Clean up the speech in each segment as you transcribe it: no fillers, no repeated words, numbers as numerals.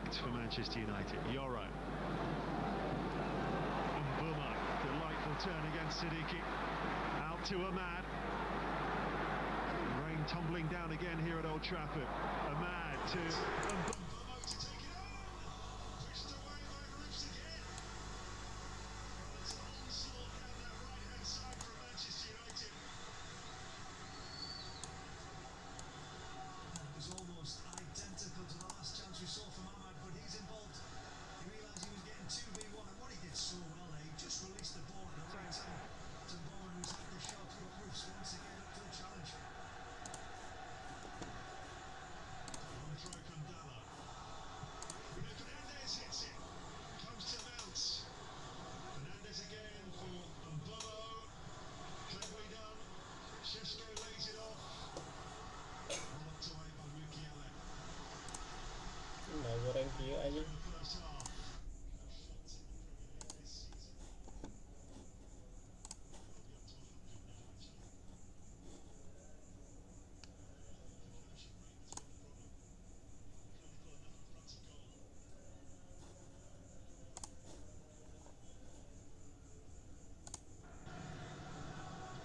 For Manchester United, Yoro. And Buma, delightful turn against Siddiqui. Out to Ahmad. Rain tumbling down again here at Old Trafford. Ahmad to Buma to take it on. Pushed away by Roofs again. There's an onslaught down that right-hand side for Manchester United. It was almost identical to the last chance we saw from Ahmad, but he's involved. He realised he was getting 2v1, and what he did so well there, he just released the ball at the right time to Bowman, who's had the shot. Roofs once again up to the challenge. Andro Kandala. Fernandez hits it. Comes to Mount. Fernandez again for Mbomo. Cleverly done. Shesko lays it off. Blocked away by Ricky Allen. Nggak goreng kia aja. First half.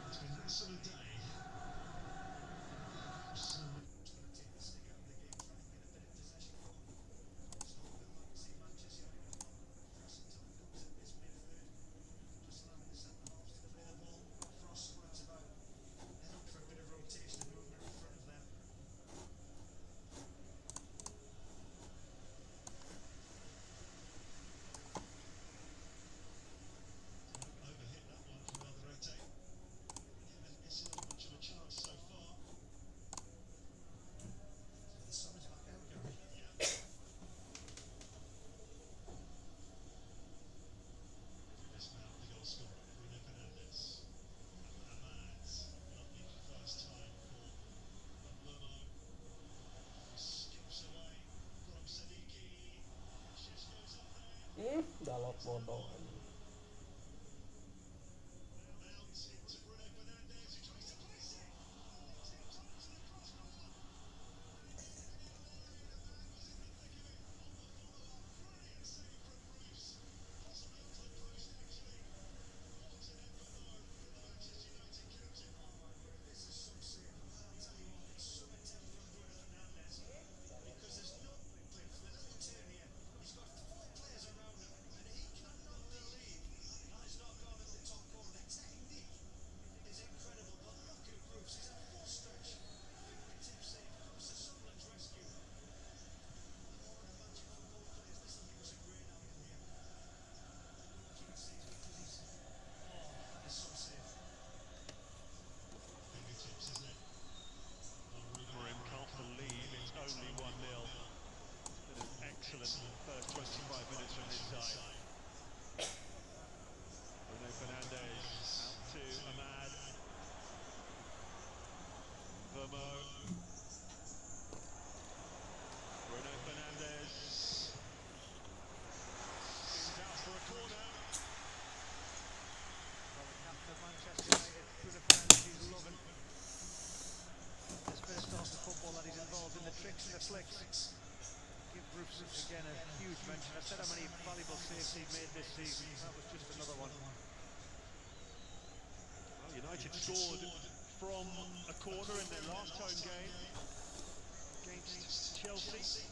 It's been less of a day. Udah lock bodoh. Excellent first 25 minutes from his side. Bruno Fernandes out to Ahmad. Vermo. Bruno Fernandes. Spins out for a corner. Well, the captain of Manchester United, Bruno Fernandes, he's loving this first half of football that he's involved in, the tricks and the flicks. Give Roofs again a huge mention. I said how many valuable saves he'd made this season. That was just another one. Well, United scored from a corner in their last home game against Chelsea.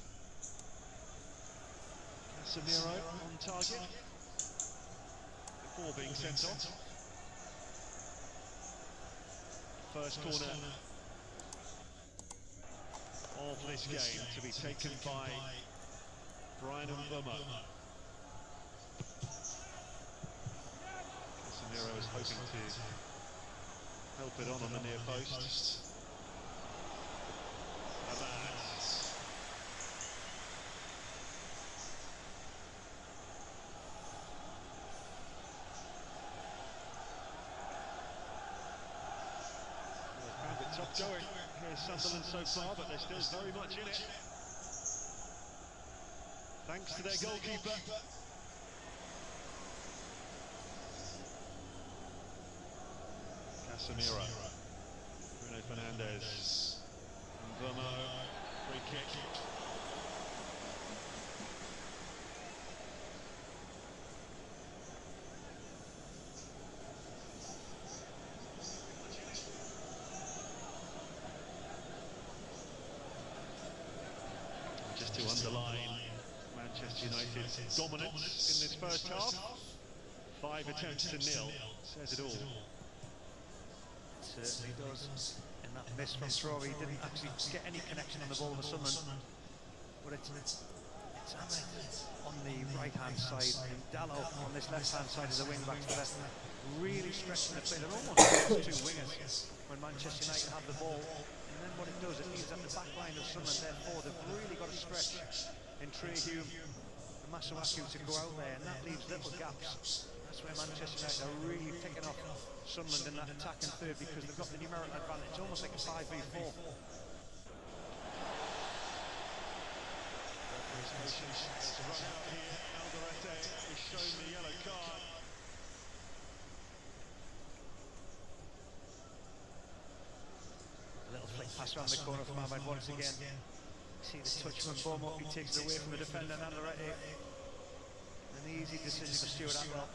Casemiro on target before being sent off. First corner of this game to be taken by Brian Mboma. Casemiro is hoping to help it on the near post. Found it top going. Here's Sunderland so far, but they're still very much in it. Thanks to their goalkeeper. Casemiro. Bruno Fernandes. Mboma. Free kick. just to underline Manchester United's dominance in this first half. 5 attempts to nil, says it all. It certainly does. And that miss from Traore, he didn't actually get any connection on the ball with Sunderland. But it's Ahmed on the right-hand side and Dallo on this left-hand side of the wing-backs that are really stretching the play. They're almost two wingers when Manchester United have the ball. And then what it does, it means that the back line of Sunderland, therefore, they've really got to stretch in Trey and Masuaku to go out there, and that leaves little gaps. That's where Manchester United are really picking off Sunderland in that attacking third because they've got the numerical advantage, almost like a 5v4. Has run out here. Alderete is shown the yellow card. A little flick pass around the corner from Ahmed once again. See the touch from Bournemouth, he takes it away from the defender, Alderete. An easy decision for Stuart Atwell.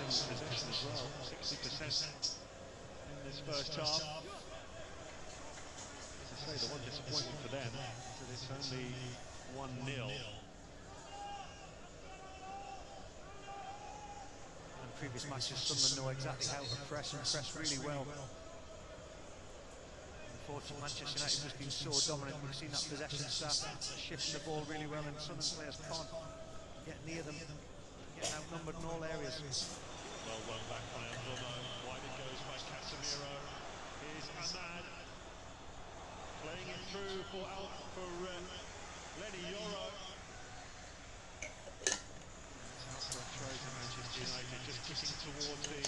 Possession as well, 60% in this first half. As I say, the one disappointment for them is that it's only 1-0. In previous matches, Sunderland know exactly how to press and press really well. Unfortunately, Manchester United has been so dominant. We've seen that possession stat, shifting the ball really well, and Sunderland players can't get near them. Getting outnumbered in all areas. Well back by Bruno. Wide it goes by Casemiro. Here's Ahmad playing it through for Lenny Yoro. It's out for a throw to Manchester United, just kicking towards the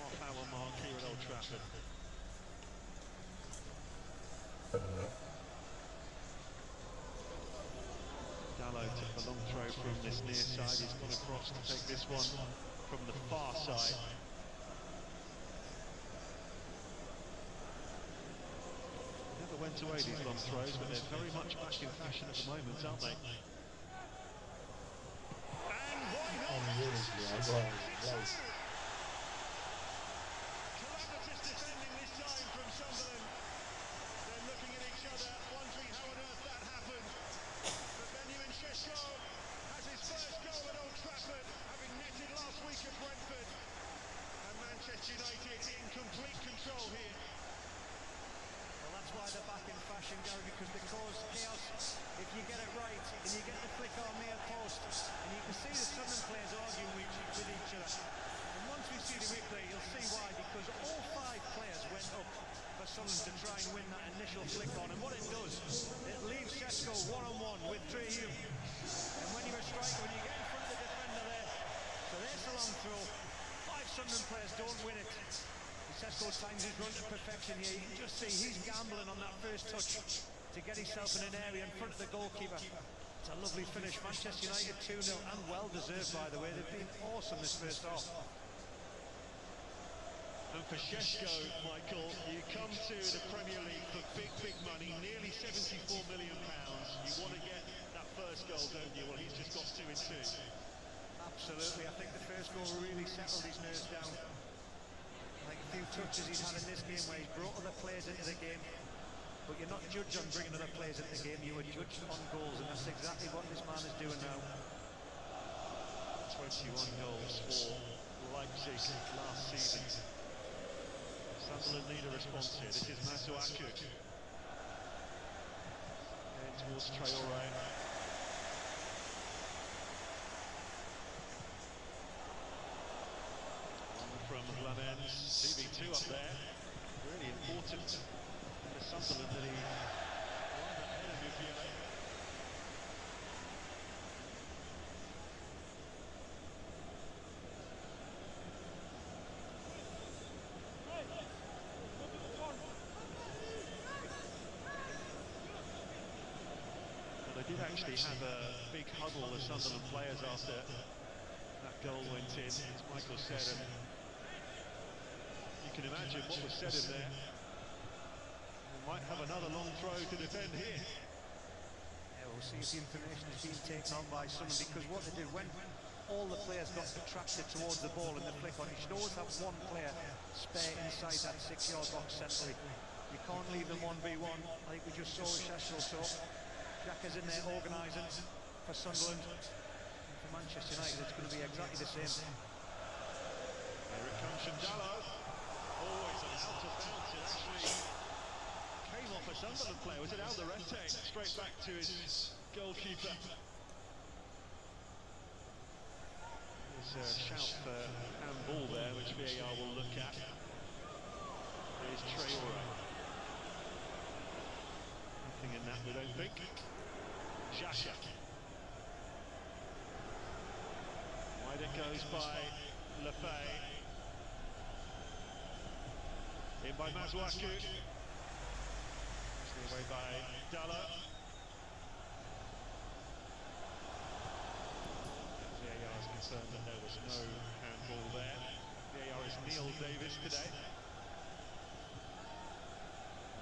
half-hour mark here at Old Trafford. Dallo took the long throw from this near side. He's gone across to take this one from the far side. Never went away, these long throws, but they're very much back in fashion at the moment, aren't they? And why not? Calamitous defending this time from Sunderland. They're looking at each other, wondering how on earth that happened. Sheshko has his first goal at Old Trafford, having netted last week at Brentford. And Manchester United in complete control here. Well, that's why they're back in fashion, Gary, because they cause chaos if you get it right and you get the flick on near post. And you can see the Sunderland players arguing with each other. And once we see the replay, you'll see why, because all 5 players went up for Sunderland to try and win that initial flick on, and what it does, it leaves Sheshko one-on-one with Trey. And when you're a striker, when you get in front of the defender there, so there's the long throw. 5 Sunderland players don't win it. Sheshko times his run to perfection here. You can just see he's gambling on that first touch to get himself in an area in front of the goalkeeper. It's a lovely finish. Manchester United 2-0, and well deserved, by the way. They've been awesome this first half. And for Sheshko, Michael, you come to the Premier League for big money, nearly £74 million. You want to get that first goal, don't you? Well, he's just got 2 in 2. Absolutely. I think the first goal really settled his nerves down. Like a few touches he's had in this game where he's brought other players into the game. But you're not judged on bringing other players into the game, you are judged on goals, and that's exactly what this man is doing now. 21 goals for Leipzig last season. Sunderland need a response here. This is Masuaku. Heading towards Traore. One from Lamens. CB2 up there. Really important for Sunderland that he won ahead of Mukiele. They did actually have a big huddle of Sunderland players after that goal went in, as Michael said, and you can imagine what was said in there. We might have another. another long throw to defend here. Yeah, we'll see if the information is being taken on by Sunderland, because what they did when all the players got attracted towards the ball in the flick on, you should always have one player spare inside that 6-yard box centrally. You can't leave them 1v1 like we just saw with Sheshko. So Xhaka's in there organising for Sunderland. And for Manchester United, it's going to be exactly the same. Here it comes from Dallo. Always an out of bounds. It actually came off a Sunderland player. Was it Alderete? Straight back to his goalkeeper. There's a shout for handball there, which VAR will look at. There's Traore. Nothing in that, we don't think. Xhaka. Wide it goes by Lefay. In by Masuaku. Actually away by Dallo. VAR is concerned that there was no handball there. VAR is Neil Davis today.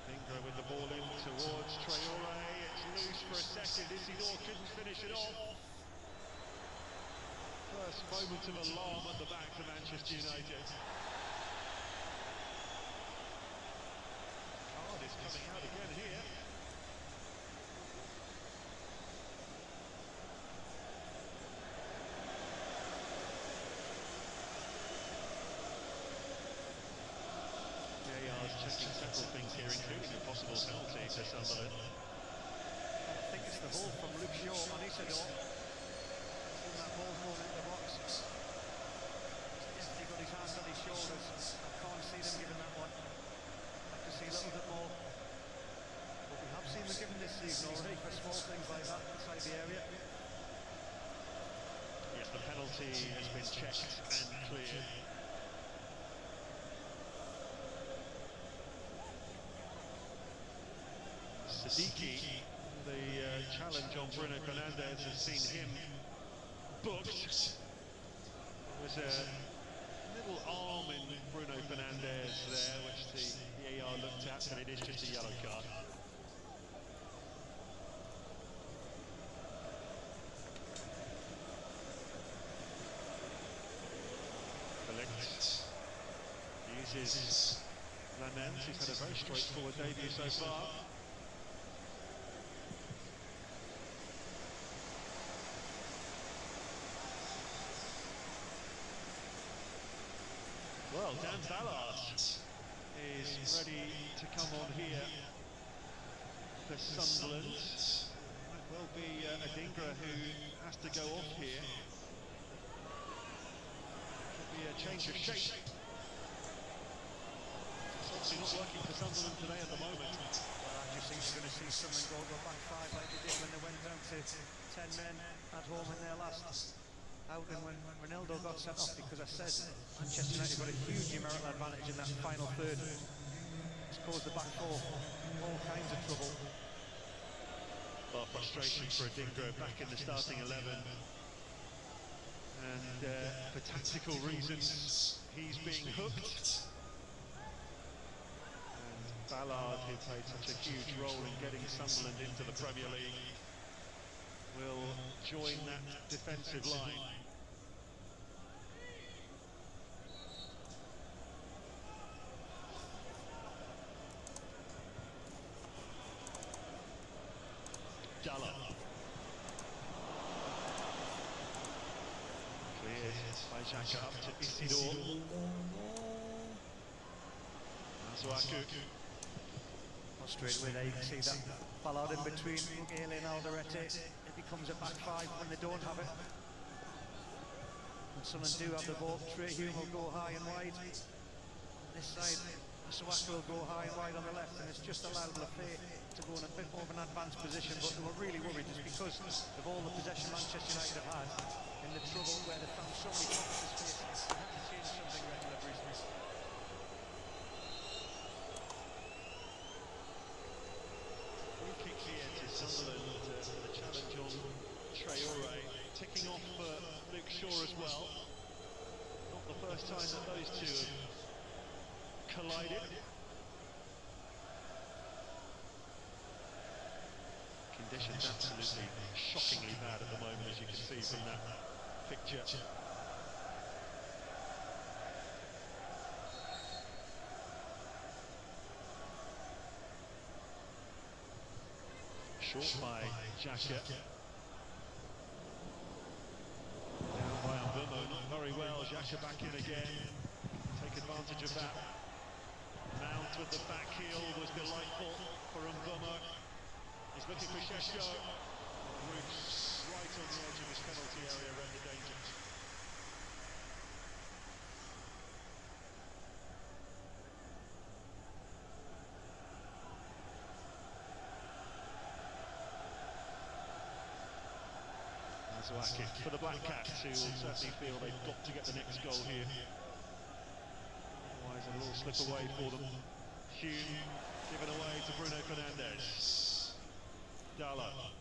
Adingra with the ball in towards Traore. It's loose for a second. Isidore couldn't finish it off. First moment of alarm at the back for Manchester United. Card is coming out again here. VAR's checking several things here, including a possible penalty to Sunderland. I think it's the ball from Luke Shaw on Isidore. That ball's going into the box. He's definitely got his hands on his shoulders. I can't see them giving that one. I'd like to see a little bit more. But we have seen them given this season already for small things like that inside the area. Yes, the penalty has been checked and cleared. Siddiqui, the challenge on Bruno Fernandes, has seen him booked. There was a little arm in Bruno Fernandes there, which the VAR looked at, and it is just a yellow card. Collect. Uses Lamens, who's had a very straightforward debut so far. Well, Dan Ballard is ready to come on here for Sunderland. Might well be Adingra who has to go off here. Could be a change of shape. It's obviously not working for Sunderland today at the moment. Well, I just think you're going to see Sunderland go back five like they did when they went down to 10 men at home in their last outing when Ronaldo got sent off, because I said Manchester United got a huge numerical advantage in that final third. It's caused the back four all kinds of trouble. Well, frustration for Adingra back in the starting 11. And for tactical reasons, he's being hooked. And Ballard, who played such a huge role in getting Sunderland into the Premier League, will join that defensive line. Dallo. Cleared by Xhaka up to Isidore. Masuaku. Straight away there you can see that Ballard in between Mughele and Alderete. It becomes a back five when they don't have it. And Sunderland do have the ball. Trey Hume will go high and wide. On this side, Masuaku will go high and wide on the left, and it's just allowed Lefay to go in a bit more of an advanced position. But they were really worried just because of all the possession Manchester United have had in the trouble where they found so many pockets of space. They had to change something regular recently. Kick here to Sunderland for the challenge on Traore, ticking off for Luke Shaw as well. Not the first time that those two have collided. conditions absolutely shockingly bad at the moment, as you can see from that picture. Short by Xhaka. Down by Mbeumo, not very well. Xhaka back in again. Take advantage of that. Mount with the back heel was delightful for Mbeumo. He's looking for Šeško. Roof's right on the edge of his penalty area, render danger. For the Black Cats, who will certainly feel they've got to get the next goal here. Otherwise a little slip away for them. Hume given away to Bruno Fernandes. Dalot.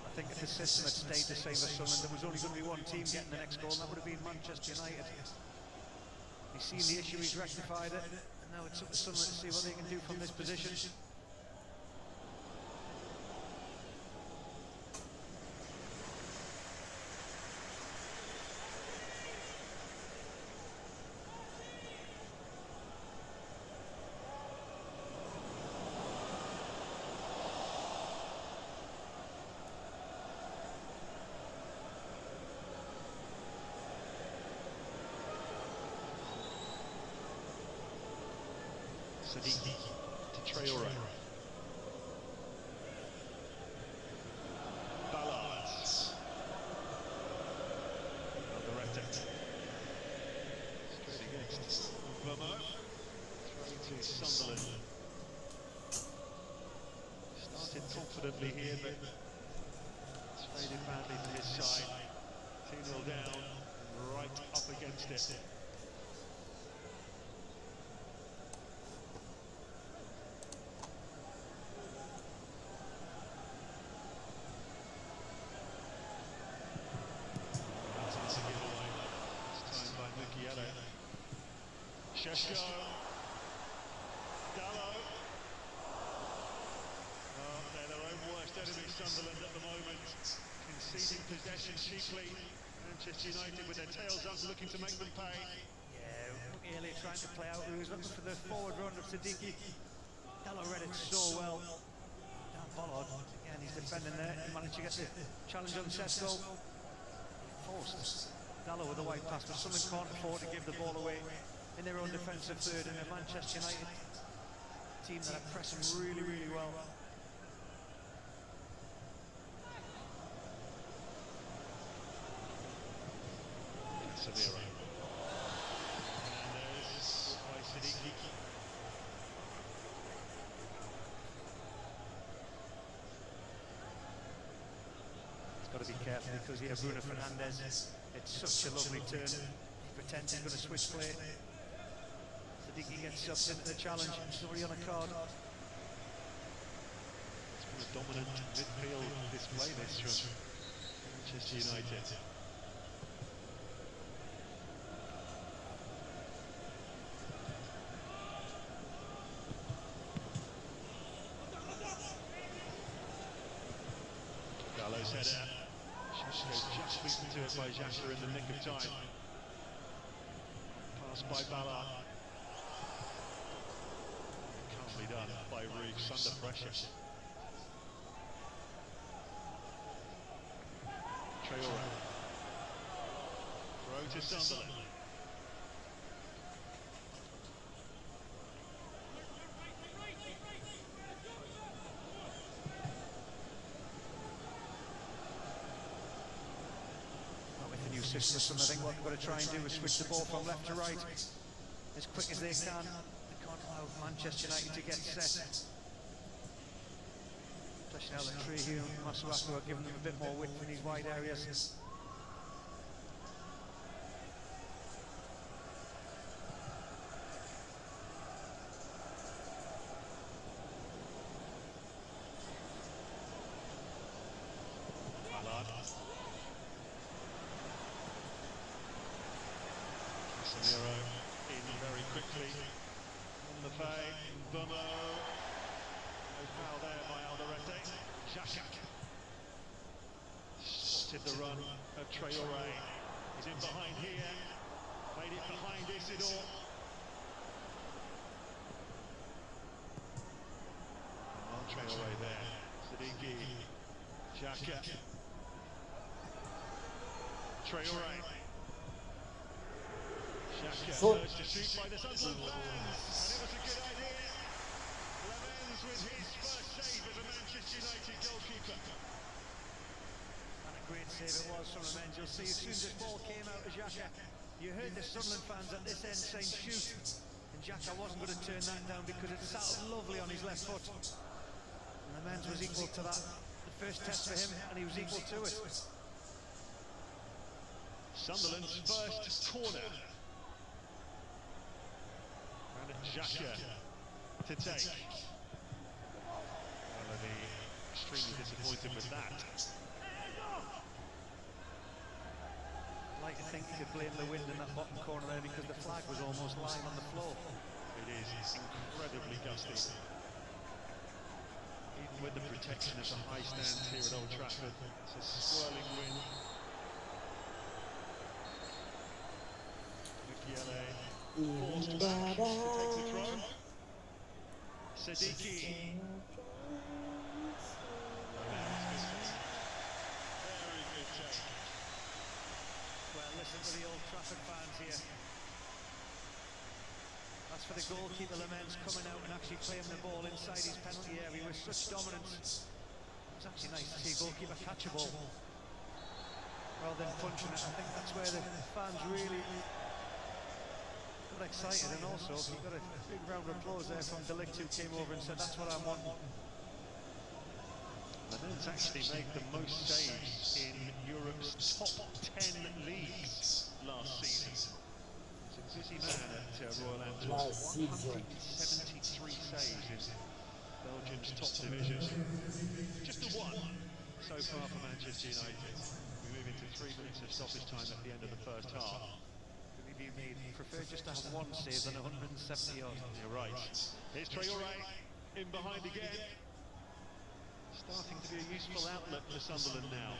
I think if the system had stayed the same for Sunderland, there was only going to be one team getting the next goal, and that would have been Manchester United. He's seen the issue, he's rectified it, and now it's up to Sunderland to see what they can do from this position. Sadiki to Traore. Ballard. Alderete. Straight against Mbeumo. Throw to Sunderland. Started confidently here, but it's faded badly to his side. 2-0 down, right up against it. Šeško. Dalot. Oh, they're their own worst enemy, Sunderland, at the moment. Conceding possession cheaply. Manchester United with their tails up, looking to make them pay. Yeah, earlier trying to play out. He was looking for the forward run of Sadiki. Dalot read it so well. Down Ballard. Again, he's defending there. He managed to get the challenge on Šeško. Forced Dalot with the wide pass, but Sunderland can't afford to give the ball away in their own defensive third, and a Manchester United team that are pressing really, really well. Casemiro. Fernandes by Sadiki. He's got to be careful because here Bruno Fernandes, it's such a lovely turn. He pretends he's going to switch play. Sadiki gets sucked into the challenge. He's already on a card. It's been a dominant midfield display this from Manchester United. Gallo's header. Šeško just beaten to it by Xhaka in the nick of time. Pass by Ballard. Can't be done by Roofs under pressure. Traore. Throw to Sunderland. System. I think what they've got to try and do is switch the ball from left to right as quick as they can. They can't allow Manchester United to get set. Especially now that Trehew and Masuaku are giving them a bit more width in these wide areas. Casemiro in very quickly on the fade. Mbeumo foul there by Alderete. Xhaka spotted the run of Traoré. He's in behind here. Played it behind Isidore. Traoré there. Siddiqui. Xhaka. Traoré. Xhaka urged to shoot by the Sunderland fans, and it was a good idea. Lemens with his first save as a Manchester United goalkeeper. And a great save it was from Lemens. You'll see as soon as this ball came out of Xhaka, you heard the Sunderland fans at this end saying shoot, and Xhaka wasn't going to turn that down because it sat lovely on his left foot. And Lemens was equal to that. The first test for him, and he was equal to it. Sunderland's first corner. And Xhaka to take. Well, they'll be extremely disappointed with that. I'd like to think you could blame the wind in that bottom corner there because the flag was almost lying on the floor. It is incredibly gusty. Even with the protection of the high stand here at Old Trafford, it's a swirling wind. Mukiele forced back to take the throw. Siddiqui. Very good take. Well, listen to the Old Trafford fans here. That's for the goalkeeper Lemens coming out and actually playing the ball inside his penalty area with such dominance. It was actually nice to see a goalkeeper catch a ball rather than punching it. I think that's where the fans really got excited, and also he got a big round of applause there from De Ligt, who came over and said, that's what I'm wanting. Lemens actually made the most saves in Europe's top 10 leagues last season. He's a busy man at Royal Antwerp. 173 saves in Belgium's top division. Just the one so far for Manchester United. We move into 3 minutes of stoppage time at the end of the first half. Believe you me, prefer just to have one save than 170 odd. You're right. Here's Traoré in behind again. Starting to be a useful outlet for Sunderland now.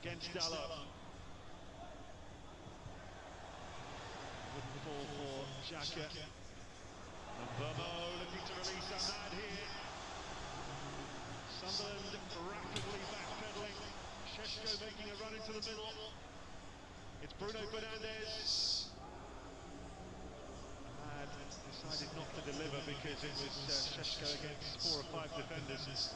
Against Dalot. Wouldn't fall for Xhaka. And Vermo looking to release Ahmad here. Sunderland rapidly backpedaling. Šeško making a run into the middle. It's Bruno Fernandes. Ahmad decided not to deliver because it was Šeško against 4 or 5 defenders.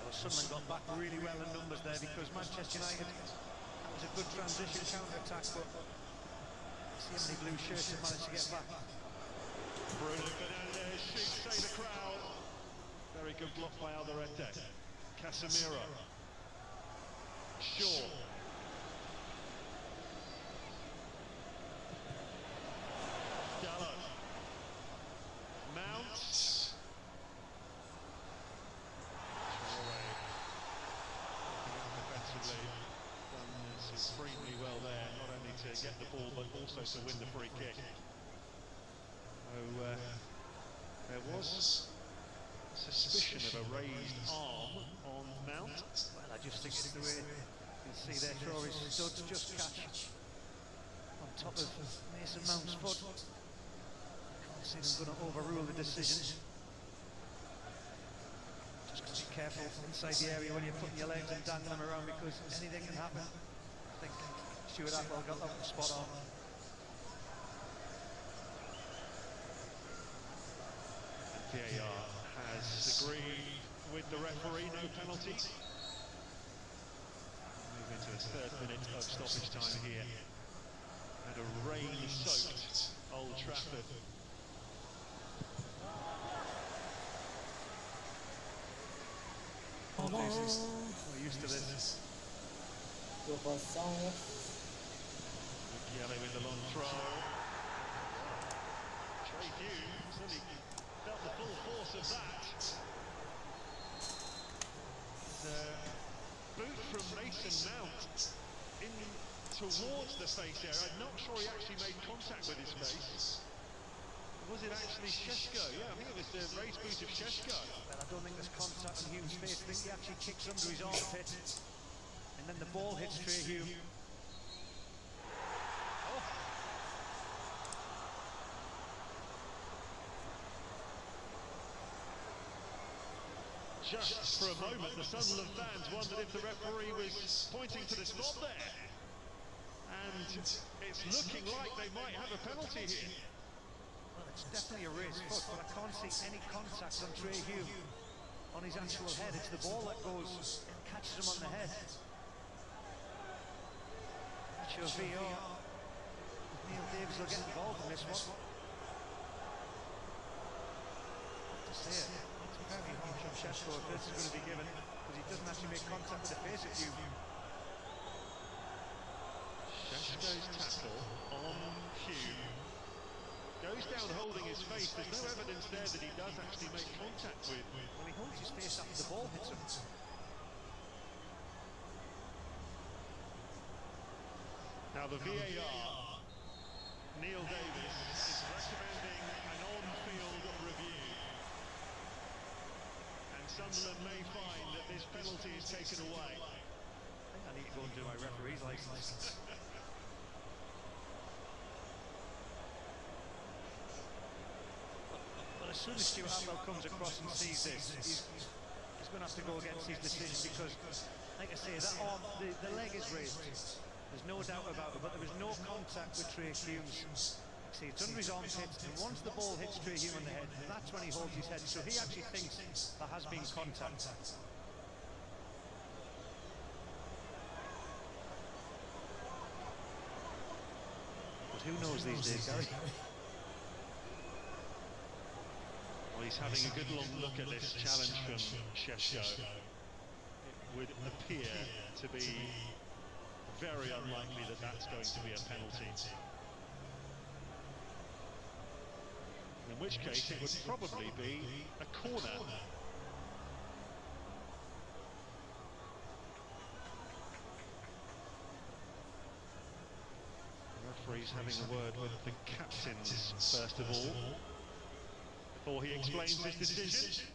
Well, Sunderland got back really well in numbers there because Manchester United, that was a good transition counter-attack, but see how many blue shirts have managed to get back. Bruno Fernandes shoots, say the crowd. Very good block by Alderete. Casemiro. Shaw. Dalot. Mount. Defensively done supremely well there, not only to get the ball but also to win the free kick. So there was suspicion of a raised arm on Mount. Well, I just think it's the way you can see there, Traoré's studs just catch on top of Mason Mount's foot. Can't see them going to overrule the decision. Just got to be careful inside the area when you're putting your legs and dangling them around because anything can happen. I think Stuart Atwell got that one spot on. VAR has agreed with the referee, no penalty. Move into the 3rd minute of stoppage time here. And a rain-soaked Old Trafford. We're used to this. Mukiele with the long throw. Trey Hughes certainly felt the full force of that. The boot from Mason Mount in towards the face area. I'm not sure he actually made contact with his face. There was it actually Šeško? Yeah, I think it was the race boot of Šeško. Well, I don't think there's contact on Hume's face. I think he actually kicks under his armpit, and then the ball hits Trey Hume. Oh. Just for a moment, the Sunderland fans wondered if the referee was pointing to the spot there. And it's looking like they might have a penalty here. Well, it's definitely a raised foot, but I can't see any contact on Trey Hume on his actual head. It's the ball that goes and catches him on the head. Not sure VR. Neil Davies will get involved in this one. To say it, it's very harsh on Šeško if this is going to be given, because he doesn't actually make contact with the face of Hume. Šeško's tackle on Hume goes down holding his face. There's no evidence there that he does actually make contact with. Well, he holds his face after the ball hits him. Now the VAR, Neil Davies is recommending an on-field review. And Sunderland may find that this penalty is taken away. I think I need to go and do my referee's licence. Well, as soon as Stuart Atwell comes across and sees this, he's going to have to go against his decision, because, like I say, that arm, the leg is raised. There's no doubt about it, but there was no contact with Trey Hume's. See, it's under his armpit, and once the ball hits Trey Hume on the head, that's when he holds his head. So he actually thinks there has been contact. But who knows these days, Gary? Well, he's having a good long look at this challenge from Šeško. It would appear to be very unlikely that that's going to be a penalty. In which case it would probably be a corner. The referee's having a word with the captains first of all, before he explains his decision.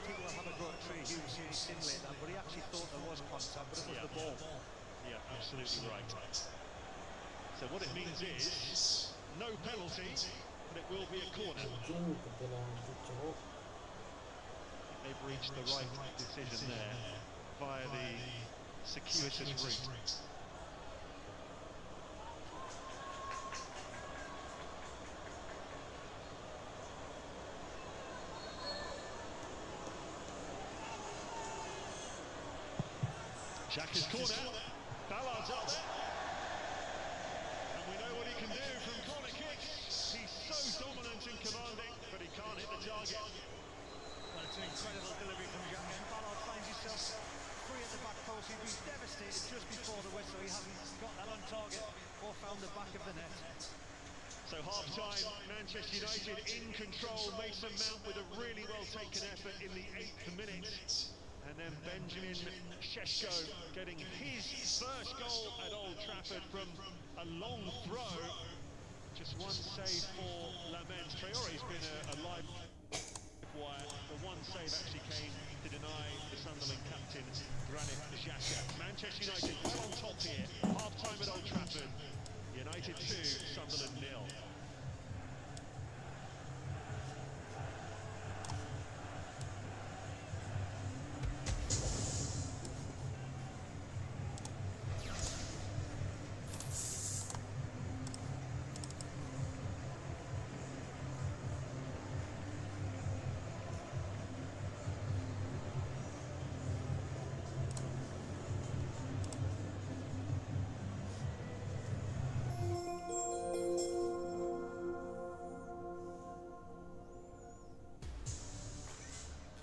People will have a go at Trey Hume, so he simulated that, but he actually thought there was contact, but it was the ball. Yeah, absolutely right. So what it means is no penalty, but it will be a corner. They've reached the right decision there via the circuitous route. Xhaka's corner, Ballard's up there, and we know what he can do from corner kicks. He's so dominant and commanding, but he can't hit the target. Well, it's an incredible delivery from Xhaka, and Ballard finds himself free at the back post. He'd been devastated just before the whistle. He hasn't got that on target or found the back of the net. So half-time, Manchester United in control. Mason Mount with a really well-taken effort in the 8th minute. And then Benjamin Šeško getting his first goal at Old Trafford from a long throw. Just one save for Lamens. Traore's been a live wire. The one save actually came to deny the Sunderland captain, Granit Xhaka. Manchester United well on top here. Half-time at Old Trafford. United 2, Sunderland 0.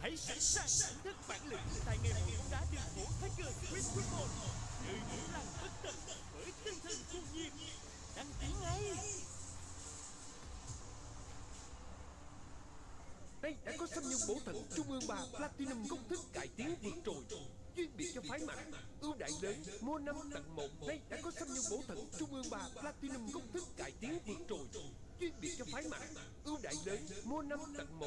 Hãy sẵn sàng thưởng thức bản lĩnh tại ngày hội bóng đá đường phố Tiger Street Football xâm nhập bổ thận Trung ương 3 Platinum công thức cải tiến vượt trội, chuyên biệt cho phái mạnh, ưu đãi lớn mua 5 tặng 1. Nay đã có xâm nhập bổ thận Trung ương 3 Platinum công thức cải tiến vượt trội, chuyên biệt cho phái mạnh, ưu đãi lớn mua 5 tặng 1.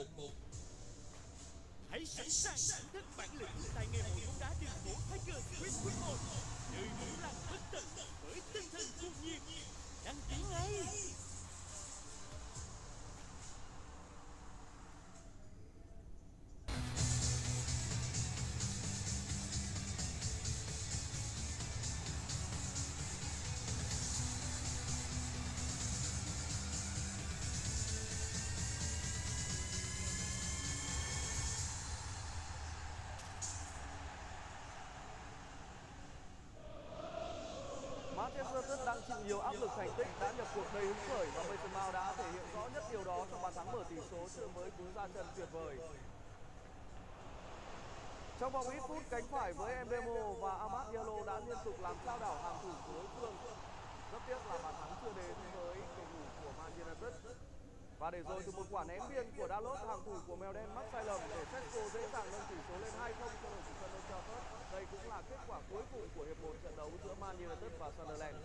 Hãy sẵn sàng thử thách bản lĩnh tại ngày hội bóng đá đường phố Tiger Street Quick 1, nơi muốn làm bất tận với tinh thần cuồng nhiệt. Đăng ký ngay! Manchester United đang chịu nhiều áp lực thành tích, đã nhập cuộc đầy hứng khởi và Mason Mount đã thể hiện rõ nhất điều đó trong bàn thắng mở tỷ số trước với cú ra chân tuyệt vời. Trong vòng ít phút, cánh phải với Mbeumo và Amad Diallo đã liên tục làm trao đảo hàng thủ của đối phương. Rất tiếc là bàn thắng chưa đến với cầu thủ của Man United. Và để rồi từ một quả ném biên của Dalot, hàng thủ của mèo đen mắc sai lầm để Sesko dễ dàng nâng tỷ số lên 2-0 cho đội chủ sân Old Trafford. Đây cũng là kết quả cuối cùng của hiệp 1 trận đấu giữa Man United và Sunderland.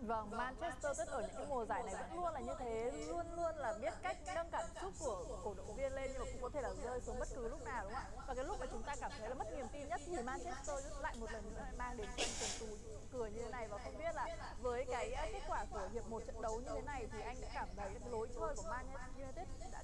Vâng, Manchester United ở những cái mùa giải này vẫn luôn là như thế, luôn luôn là biết cách nâng cảm xúc của cổ động viên lên, nhưng mà cũng có thể là rơi xuống bất cứ lúc nào, đúng không ạ? Và cái lúc mà chúng ta cảm thấy là mất niềm tin nhất thì Manchester United lại một lần nữa mang đến sân cùng tù cười như thế này. Và không biết là với cái kết quả của hiệp 1 trận đấu như thế này thì anh đã cảm thấy cái lối chơi của Man United đã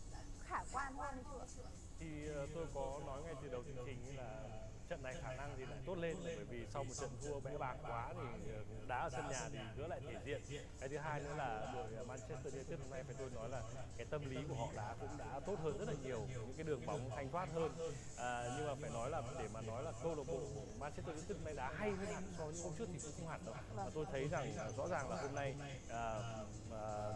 khả quan hơn hay chưa? Thì tôi có nói ngay từ đầu chương trình là trận này khả năng thì lại tốt lên, bởi vì sau một trận thua bẽ bàng quá thì đá ở sân nhà thì gỡ lại thể diện. Cái thứ hai nữa là đội Manchester United hôm nay phải tôi nói là cái tâm lý của họ đá cũng đã tốt hơn rất là nhiều, những cái đường bóng thanh thoát hơn. Nhưng mà phải nói là để mà nói là câu lạc bộ Manchester United hôm nay đá hay hơn hẳn so với những hôm trước thì cũng không hẳn đâu. Và tôi thấy rằng rõ ràng là hôm nay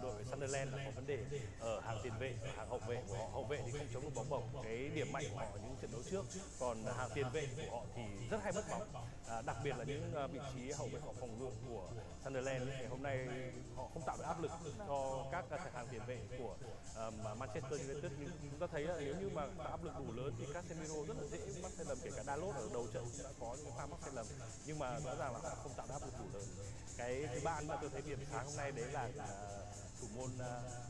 đội Sunderland là có vấn đề ở hàng tiền vệ, hàng hậu vệ của họ. Hậu vệ thì không chống được bóng bổng, cái điểm mạnh của họ ở những trận đấu trước. Còn hàng tiền vệ của họ thì rất hay mất bóng, đặc biệt là những vị trí hậu vệ phòng ngự của Sunderland thì hôm nay họ không tạo được áp lực cho các hàng tiền vệ của Manchester United. Nhưng chúng ta thấy là nếu như mà tạo áp lực đủ lớn thì Casemiro rất là dễ mắc sai lầm, kể cả Dalot ở đầu trận cũng đã có những pha mắc sai lầm, nhưng mà rõ ràng là họ không tạo được áp lực đủ lớn. Cái thứ ba mà tôi thấy điểm sáng hôm nay đấy là thủ môn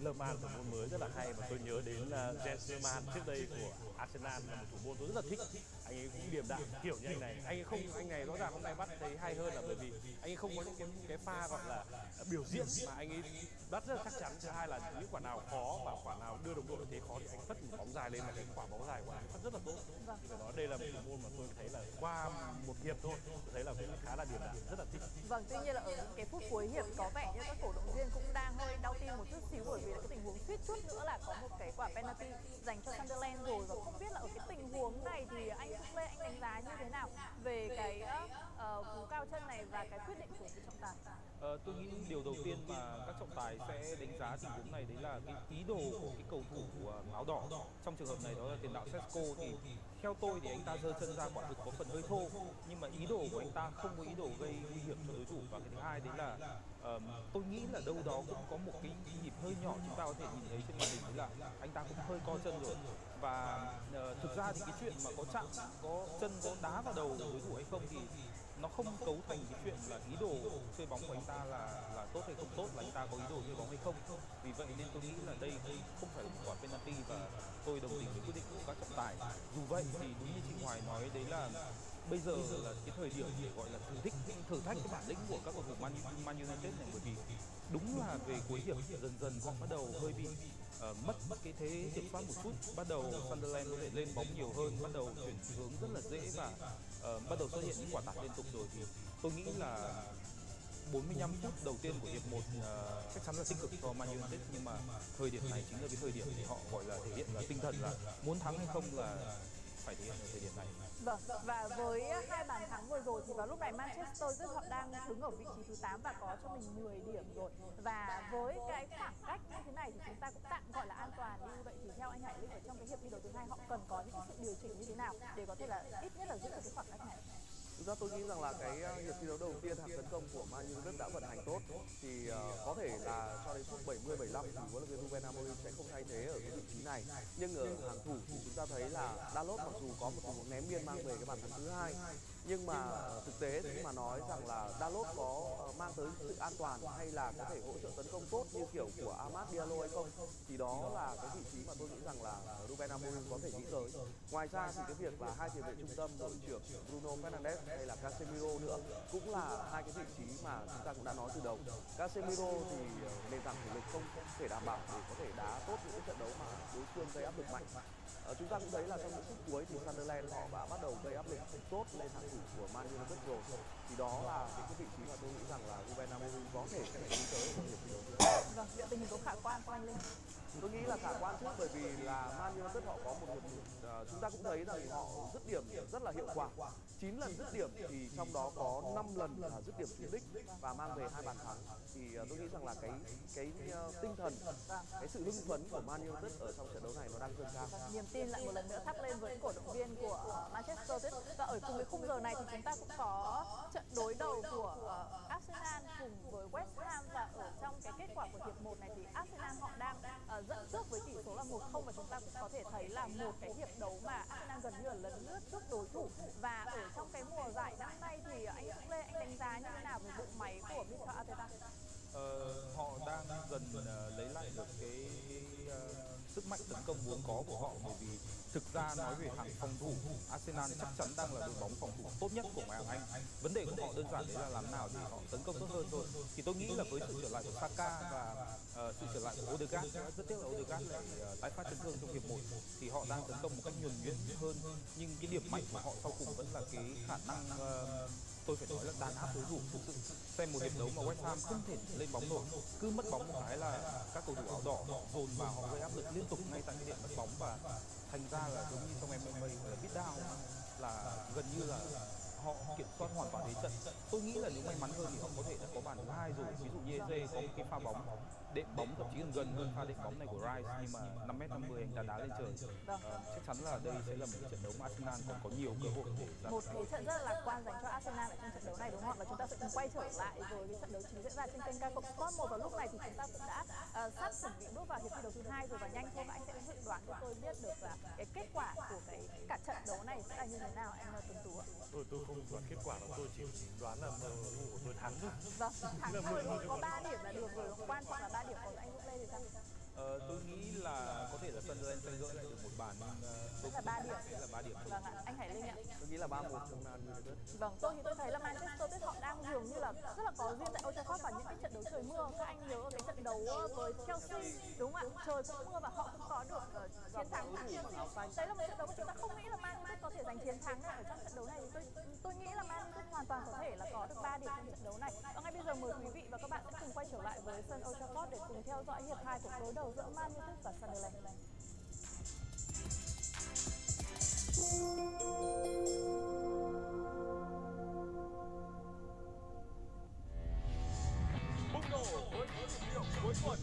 Nobar, thủ môn mới rất là hay, và tôi nhớ đến Jens Lehmann trước đây của Arsenal, là một thủ môn tôi rất là thích. Anh ấy cũng điềm đạm kiểu như anh này. Anh này rõ ràng hôm nay bắt thấy hay hơn là bởi vì anh ấy không có những cái pha gọi là biểu diễn mà anh ấy bắt rất là chắc chắn. Thứ hai là những quả nào khó và quả nào đưa đồng đội thế khó thì anh phất một bóng dài lên, mà cái quả bóng dài của anh phất rất là tốt. Thì phải nói đây là một thủ môn mà tôi thấy là qua một hiệp thôi tôi thấy là cũng khá là điềm đạm, rất là thích. Vâng, tuy nhiên là ở những cái phút cuối hiệp có vẻ như các cổ động viên cũng đang hơi đau tim một chút xíu, bởi vì là cái tình huống suýt chút nữa là có một cái quả penalty dành cho Sunderland rồi. Và không biết là ở cái tình huống này thì anh Phúc Lê, anh đánh giá như thế nào về cái cú cao chân này và cái quyết định của vị trọng tài? Tôi nghĩ điều đầu tiên mà các trọng tài sẽ đánh giá tình huống này đấy là cái ý đồ của cái cầu thủ áo đỏ. Trong trường hợp này đó là tiền đạo Sesko, thì theo tôi thì anh ta giơ chân ra quả thực có phần hơi thô, nhưng mà ý đồ của anh ta không có ý đồ gây nguy hiểm cho đối thủ. Và cái thứ hai đấy là tôi nghĩ là đâu đó cũng có một cái nhịp hơi nhỏ chúng ta có thể nhìn thấy trên màn hình, đấy là anh ta cũng hơi co chân rồi. Và thực ra thì cái chuyện mà có chạm, có chân, có đá vào đầu đối thủ hay không thì nó không cấu thành cái chuyện là ý đồ chơi bóng của anh ta là tốt hay không tốt, là anh ta có ý đồ chơi bóng hay không. Vì vậy nên tôi nghĩ là đây không phải là một quả penalty và tôi đồng tình với quyết định của các trọng tài. Dù vậy thì đúng như chị Hoài nói đấy là bây giờ là cái thời điểm để gọi là thử thách cái bản lĩnh của các cầu thủ Man United này, bởi vì đúng là về cuối hiệp dần dần họ bắt đầu hơi bị mất cái thế kiểm soát một chút. Bắt đầu Sunderland có thể lên bóng nhiều hơn, bắt đầu chuyển hướng rất là dễ và bắt đầu xuất hiện những quả tạt liên tục rồi. Thì tôi nghĩ là 45 phút đầu tiên của hiệp 1 chắc chắn là tích cực cho Man United, nhưng mà thời điểm này chính là cái thời điểm để họ gọi là thể hiện là tinh thần là muốn thắng hay không là phải thể hiện ở thời điểm này. Vâng, và với 2 bàn thắng vừa rồi thì vào lúc này Manchester United họ đang đứng ở vị trí thứ 8 và có cho mình 10 điểm rồi. Và với cái khoảng cách như thế này thì chúng ta cũng tạm gọi là an toàn đi. Vậy thì theo anh Hải Linh, ở trong cái hiệp thi đấu thứ 2 họ cần có những cái sự điều chỉnh như thế nào để có thể là ít nhất là giữ được cái khoảng cách này? Thực ra tôi nghĩ rằng là cái hiệp thi đấu đầu tiên hàng tấn công của Man United đã vận hành tốt, thì có thể là cho đến phút 70-75 thì huấn luyện viên Ruben Amorim sẽ không thay thế ở cái vị trí này. Nhưng ở hàng thủ thì chúng ta thấy là Dalot mặc dù có một tình huống ném biên mang về cái bàn thắng thứ hai, nhưng mà thực tế khi mà nói rằng là Dalot có mang tới sự an toàn hay là có thể hỗ trợ tấn công tốt như kiểu của Amad Diallo hay không, thì đó là cái vị trí mà tôi nghĩ rằng là Ruben Amorim có thể nghĩ tới. Ngoài ra thì cái việc là hai tiền vệ trung tâm đội trưởng Bruno Fernandes hay là Casemiro nữa cũng là hai cái vị trí mà chúng ta cũng đã nói từ đầu. Casemiro thì nền tảng thể lực không thể đảm bảo để có thể đá tốt những cái trận đấu mà đối phương gây áp lực mạnh. Chúng ta cũng thấy là trong những phút cuối thì Sunderland họ đã bắt đầu gây áp lực tốt lên hàng thủ của Man United rồi. Thì đó là những cái vị trí mà tôi nghĩ rằng là Ruben Amorim có thể sẽ phải đi tới ở hiệp thi đấu thứ hai. Vâng, liệu tình hình có khả quan không anh Linh? Tôi nghĩ là khả quan trước, bởi vì là Man United họ có một hiệp chúng ta cũng thấy rằng họ dứt điểm rất là hiệu quả. 9 lần dứt điểm thì trong đó có 5 lần là dứt điểm trúng đích và mang về 2 bàn thắng. Thì tôi nghĩ rằng là cái tinh thần, cái sự hưng phấn của Man United ở trong trận đấu này nó đang dâng cao. Niềm tin lại một lần nữa thắp lên với cổ động viên của Manchester United. Và ở cùng cái khung giờ này thì chúng ta cũng có trận đối đầu của Arsenal cùng với West Ham, và ở trong cái kết quả của hiệp 1 này thì Arsenal họ đang dẫn trước với tỷ số là 1-0, và chúng ta cũng có thể thấy là một cái hiệp đấu mà Arsenal gần như là lấn lướt trước đối thủ. Và ở trong cái mùa giải năm nay thì anh Dũng Lê, anh đánh giá như thế nào về bộ máy của Mikel Arteta? Họ đang dần lấy lại được cái sức mạnh tấn công vốn có của họ, bởi vì thực ra nói về hạng phòng thủ, Arsenal chắc chắn đang là đội bóng phòng thủ tốt nhất của ngoại hạng Anh. Vấn đề của họ đơn giản đấy là làm nào để họ tấn công tốt hơn thôi. Thì tôi nghĩ là với sự trở lại của Saka và sự trở lại của Odegaard, rất tiếc là Odegaard lại tái phát chấn thương trong hiệp 1, thì họ đang tấn công một cách nhuần nhuyễn hơn. Nhưng cái điểm mạnh của họ sau cùng vẫn là cái khả năng tôi phải nói là đàn áp đối thủ. Thực sự xem một hiệp đấu mà West Ham không thể lên bóng nổi, cứ mất bóng một cái là các cầu thủ áo đỏ họ dồn vào, họ gây áp lực liên tục ngay tại cái điểm mất bóng, và thành ra là giống như trong MMA là beat down, là gần như là họ kiểm soát hoàn toàn thế trận. Tôi nghĩ là nếu may mắn hơn thì họ có thể đã có bàn thứ hai rồi. Ví dụ như Eze có một cái pha bóng đệm bóng thậm chí còn gần hơn pha đệm bóng này của Rice, nhưng mà 5m50 anh ta đá lên trời. Chắc chắn là đây sẽ là một trận đấu mà Arsenal còn có nhiều cơ hội để một cái trận rất là lạc quan dành cho Arsenal ở trong trận đấu này, đúng không ạ? Và chúng ta sẽ cùng quay trở lại với cái trận đấu chính diễn ra trên kênh K+ Sport 1. Vào lúc này thì chúng ta cũng đã sắp chuẩn bị bước vào hiệp thi đấu thứ hai rồi, và nhanh thôi anh sẽ dự đoán cho tôi biết được là cái kết quả của cả trận đấu này sẽ là như thế nào, anh Tuấn Tú ạ? Tôi không đoán kết quả đâu, tôi chỉ đoán là MU của tôi thắng thôi. Vâng, thắng thôi, có 3 điểm là được rồi, quan trọng là 3 điểm. Còn anh Dũng Lê thì sao? Tôi nghĩ là có thể là Sunderland sẽ gỡ lại được một bàn, nhưng tôi là 3 điểm. sẽ là 3 điểm thôi. Vâng ạ, anh Hải Linh ạ. Tôi nghĩ là 3-1 cho Man United. Vâng, tôi thấy là Manchester United họ đang dường như là rất là có duyên tại Old Trafford vào những cái trận đấu trời mưa. Các anh nhớ cái trận đấu với Chelsea, đúng không ạ? Trời cũng mưa và họ cũng có được chiến thắng tại Chelsea. Đấy là một trận đấu mà chúng ta không nghĩ là Man United có thể giành chiến thắng ở trong trận đấu này. Tôi nghĩ là Man United hoàn toàn có thể là có được 3 điểm trong trận đấu này. Và ngay bây giờ mời quý vị và các bạn sẽ cùng quay trở lại với sân Old Trafford để cùng theo dõi hiệp 2 cuộc đối đầu giữa Man United và Sunderland. Bùng nổ với những nhịp điệu cuối tuần.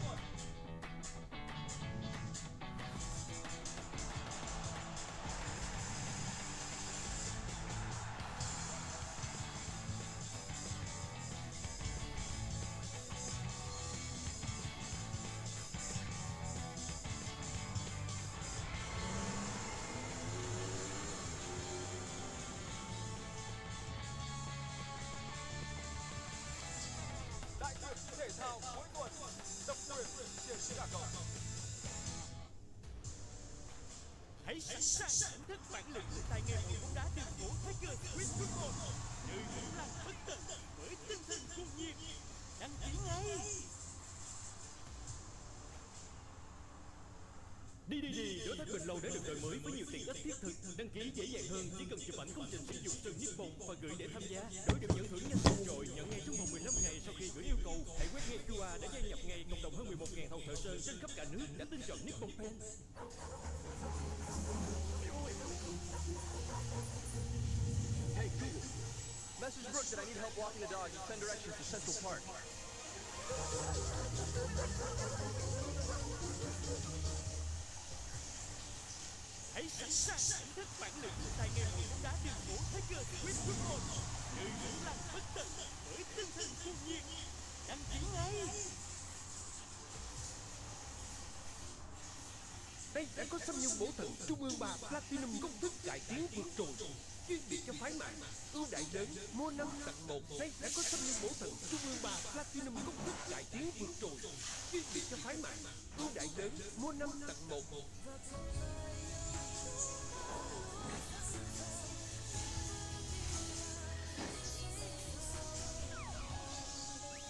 Đại tiệc thể thao cuối tuần, độc quyền trên cả cầu. Hãy sẵn sàng thưởng thức bản lĩnh tại ngày hội bóng đá đường phố Tiger Street Football, nơi muốn làm bất tận với tinh thần cuồng nhiệt. Đăng ký ngay! DDD đối tác Bình Lâu đã được đổi mới với nhiều tiện ích thiết thực. Đăng ký dễ dàng hơn, chỉ cần chụp ảnh công trình sử dụng sân Nippon và gửi để tham gia. Đổi được nhận thưởng nhanh vượt trội, nhận ngay trong vòng 15 ngày sau khi gửi yêu cầu. Hãy quét ngay QR để gia nhập ngay cộng đồng hơn 11.000 thầu thợ sơn trên khắp cả nước đã tin chọn Nippon Pen. Hey Google, message Brooke that I need help walking the dog and send directions to Central Park. Hãy sẵn sàng thưởng thức bản lĩnh tại ngày hội bóng đá đường phố Tiger Street Football, đã có xăm nhung bổ thận Trung ương 3 Platinum công thức cải tiến vượt trội, chuyên biệt cho phái mạng. Ưu đãi lớn mua 5 tặng 1. Nay đã có xăm nhung bổ thận Trung ương 3 Platinum công thức cải tiến vượt trội, chuyên biệt cho phái mạng. Ưu đãi lớn mua 5 tặng 1.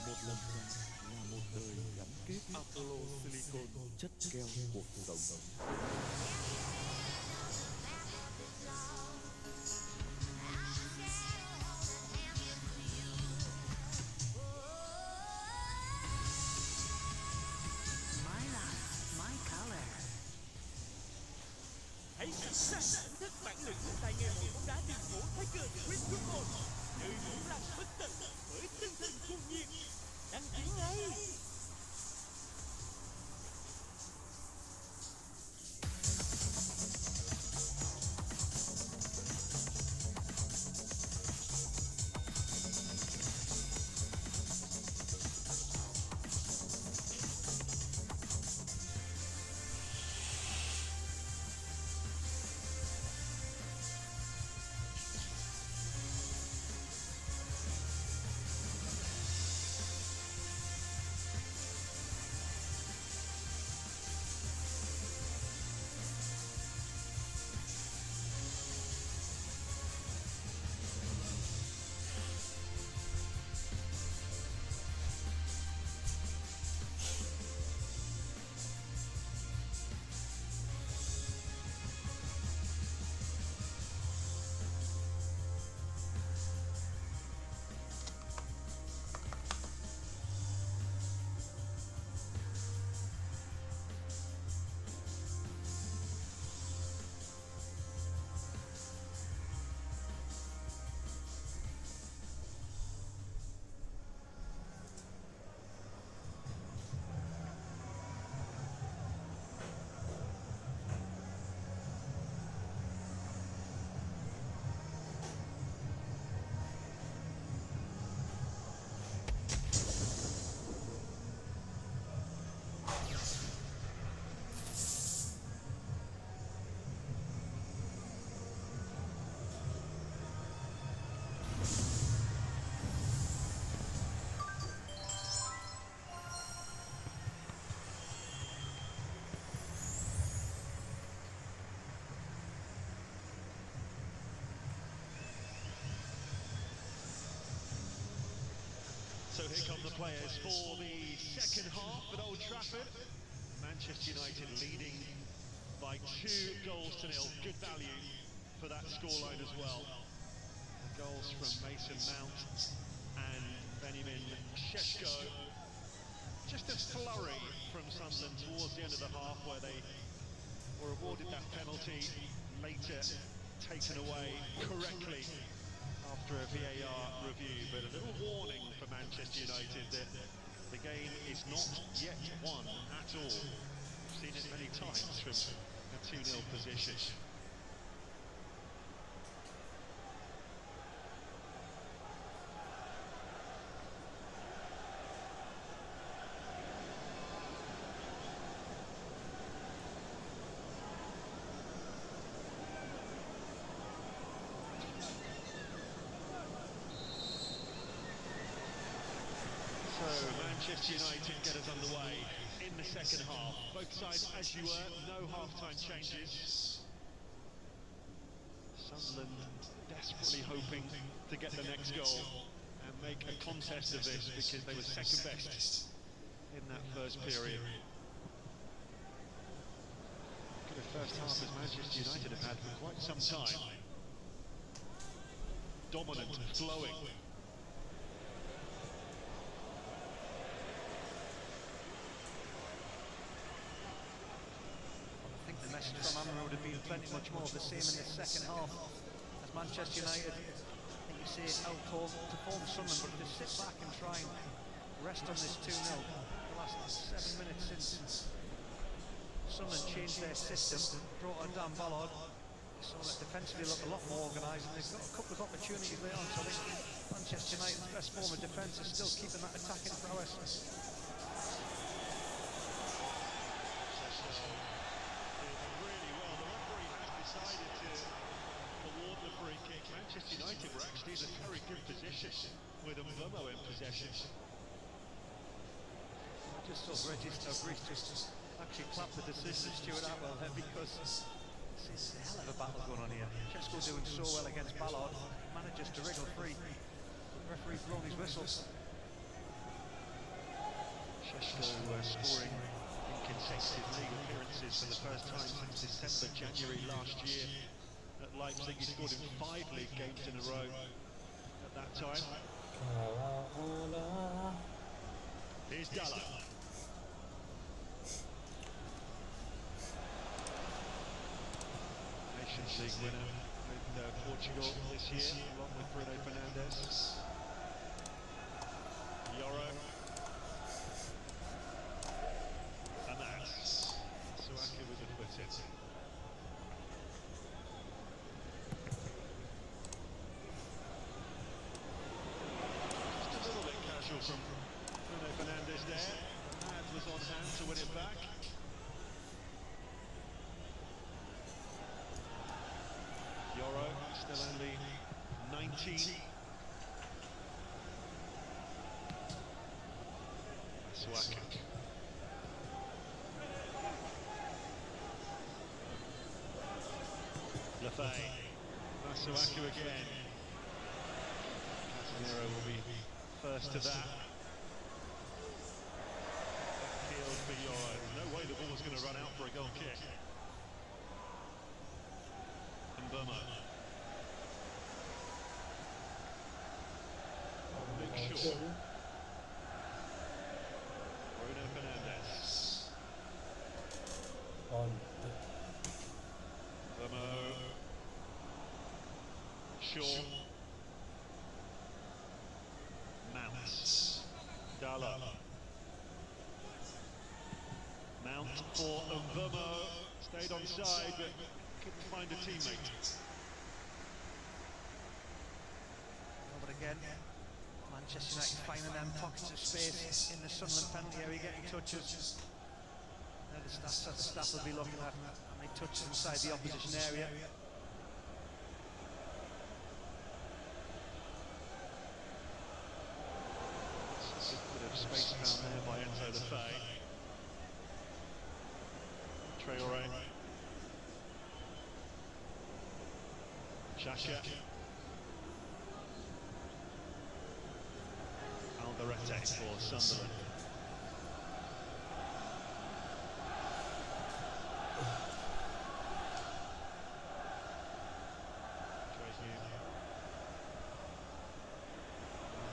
Một lần là một đời gắn kết Apollo Silicon chất keo cuộc sống. Hãy sẵn sàng thưởng thức bản lĩnh tài nghề mẫu bóng đá đường phố Tiger Chris Football, nơi muốn làm bất tận với tinh thần cuồng nhiệt. Đăng ký ngay! So here come the players for the second half at Old Trafford. Manchester United leading by 2 goals to 0. Good value for that scoreline as well. The goals from Mason Mount and Benjamin Šeško. Just a flurry from Sunderland towards the end of the half where they were awarded that penalty, later taken away correctly after a VAR review, but a little warning for Manchester United that the game is not yet won at all. We've seen it many times from a 2-0 position. So Manchester United get us underway in the second half. Both sides as you were, no half-time changes. Sunderland desperately hoping to get the next goal and make a contest of this because they were second best in that first period. Good a first half as Manchester United have had for quite some time. Dominant, flowing. The message from Amra would have been plenty much more of the same in the second half. As Manchester United, I think you see it outperform Sunderland, but to sit back and try and rest on this 2-0 the last 7 minutes since Sunderland changed their system, brought on Dan Ballard. Sunderland defensively look a lot more organised, and they've got a couple of opportunities later on, so I think Manchester United's best form of defence is still keeping that attacking prowess. is a very good position with Mbeumo in possession. I just thought Regis just actually clapped the decision of Stuart Atwell there, because it's a hell of a battle going on here. Chesko doing so well against Ballard, manages to wriggle free. The referee's blown his whistle. Chesko scoring in consecutive league appearances for the first time since December, January last year at Leipzig. He scored in 5 league games in a row at that time. Here's Dalla. Nations League winner with Portugal this year, along with Bruno Fernandes. Yoro. And that's Suaka with the foot in. Just a little bit casual from Bruno Fernandes there. Hand was on hand to win it back. Yoro, still only 19. Suaka. Lafay. Masuaku again. Casemiro will be first to that. Field for Yoro. No way the ball was going to run out for a goal kick. Mbeumo. Big shot. Bruno Fernandes. Mbeumo. Shaw. Mount. Dalla. Mount for Mbeumo. Stayed on side, but couldn't find a teammate. But again, Manchester United finding them pockets of space in the Sunderland penalty area, getting touches. Now the staff will be looking at how many touches inside the opposition area. A bit of space found there by Enzo Lafay. Traore. Xhaka. Alderete for Sunderland.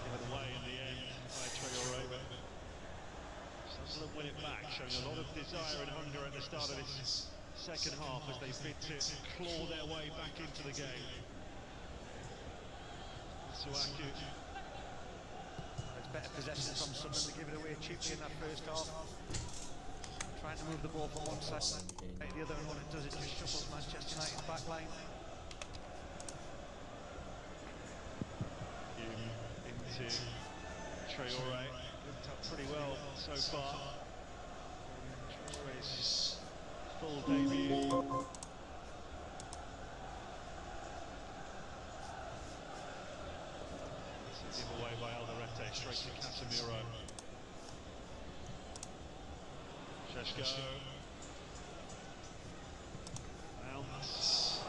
Given away in the end by Traore, but Sunderland win it back, showing a lot of desire and hunger at the start of this second half as they bid to claw their way back into the game. Suaku. It's better possession from Sunderland to give it away cheaply in that first half. Trying to move the ball from one side to the other, and what it does, it just shuffles Manchester United's back line. Into Traore. Looked up pretty well so far. Traore's full debut. Give away by Alderete, straight to Casemiro. Chesko. Bounce.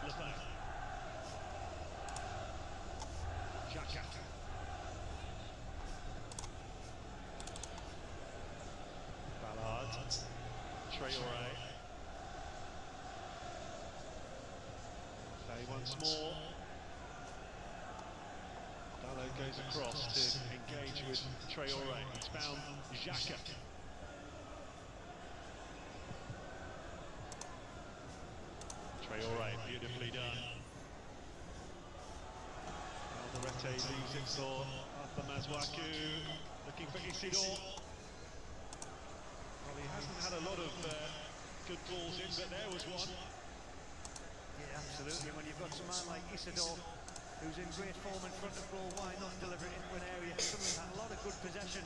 Lafay. Xhaka. Ballard. Traore. Play once more. Dallo goes across to engage with Traore. He's found Xhaka. Traore, beautifully done. Alderete leaves it for Arthur Masuaku. Looking for Isidore. Well, he hasn't had a lot of good balls in, but there was one. Yeah, absolutely. When you've got a man like Isidore, who's in great form in front of goal, why not deliver it into an area? Sunderland had a lot of good possession.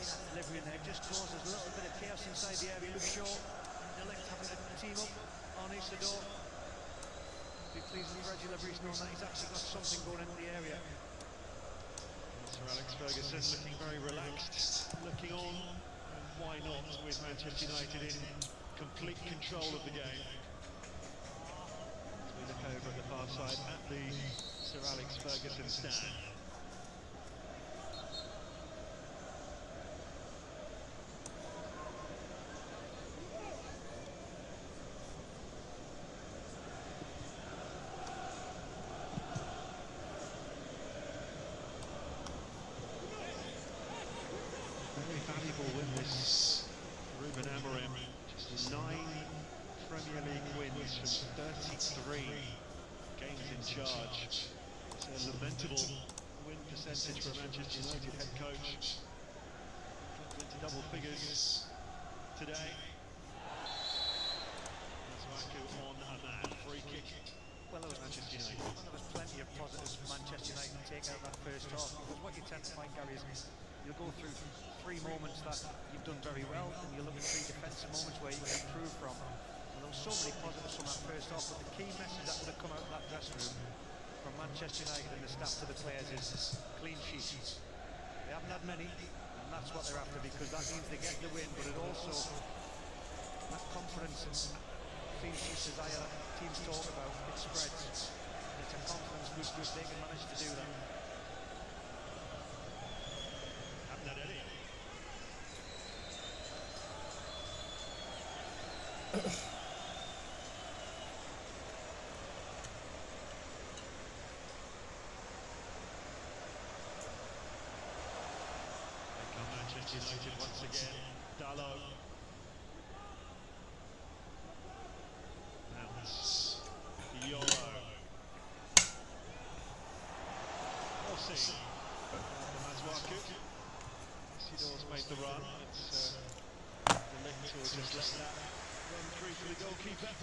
that delivery in there just causes a little bit of chaos inside the area. Luke Shaw and Delict having to team up on Isidore. Be pleased with Reggie Lebris knowing that he's actually got something going into the area. Sir Alex Ferguson looking very relaxed, looking on, and why not, with Manchester United in complete control of the game. As we look over at the far side at the Sir Alex Ferguson stand. Very valuable win this, Ruben Amorim. Just 9 Premier League wins from 33 games in charge. It's a lamentable win percentage for a Manchester United head coach. Dropped into double figures today. Masuaku on a man, free kick. Well, there was Manchester United. Well, there was plenty of positives for Manchester United to take out that first half, because what you tend to find, Gary, is you'll go through 3 moments that you've done very well, and you'll look at 3 defensive moments where you can improve from. And there were so many positives from that first half, but the key message that would have come out of that dressing room from Manchester United and the staff to the players is clean sheets. They haven't had many, and that's what they're after, because that means they get the win, but it also, that confidence and clean sheet desire that teams talk about, it spreads. And it's a confidence boost if they can manage to do that. Manchester United once again. Dalot. Now it's Yoro. Rossi. Masuaku. Isidore's made the run. It's the link to just let that run through to the goalkeeper.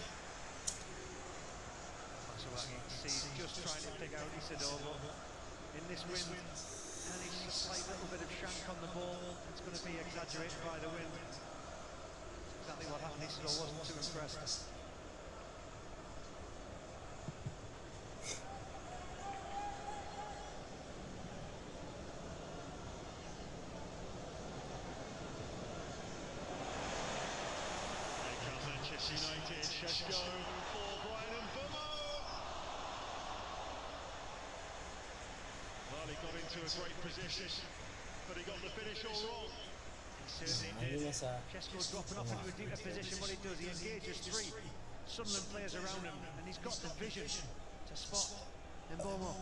Masuaku, you can see he's just trying to pick out Isidore, but in this wind, and he's a slight little bit of shank on the ball. It's going to be exaggerated by the wind. Exactly what happened. Isidore wasn't too impressed. Here come Manchester United. Šeško for Brian Mbeumo. Well, he got into a great position, but he got the finish all wrong. He certainly did. Šeško dropping off into a deeper position. What he does, he engages 3 Sunderland players around him, and he's got the vision to spot Mbeumo.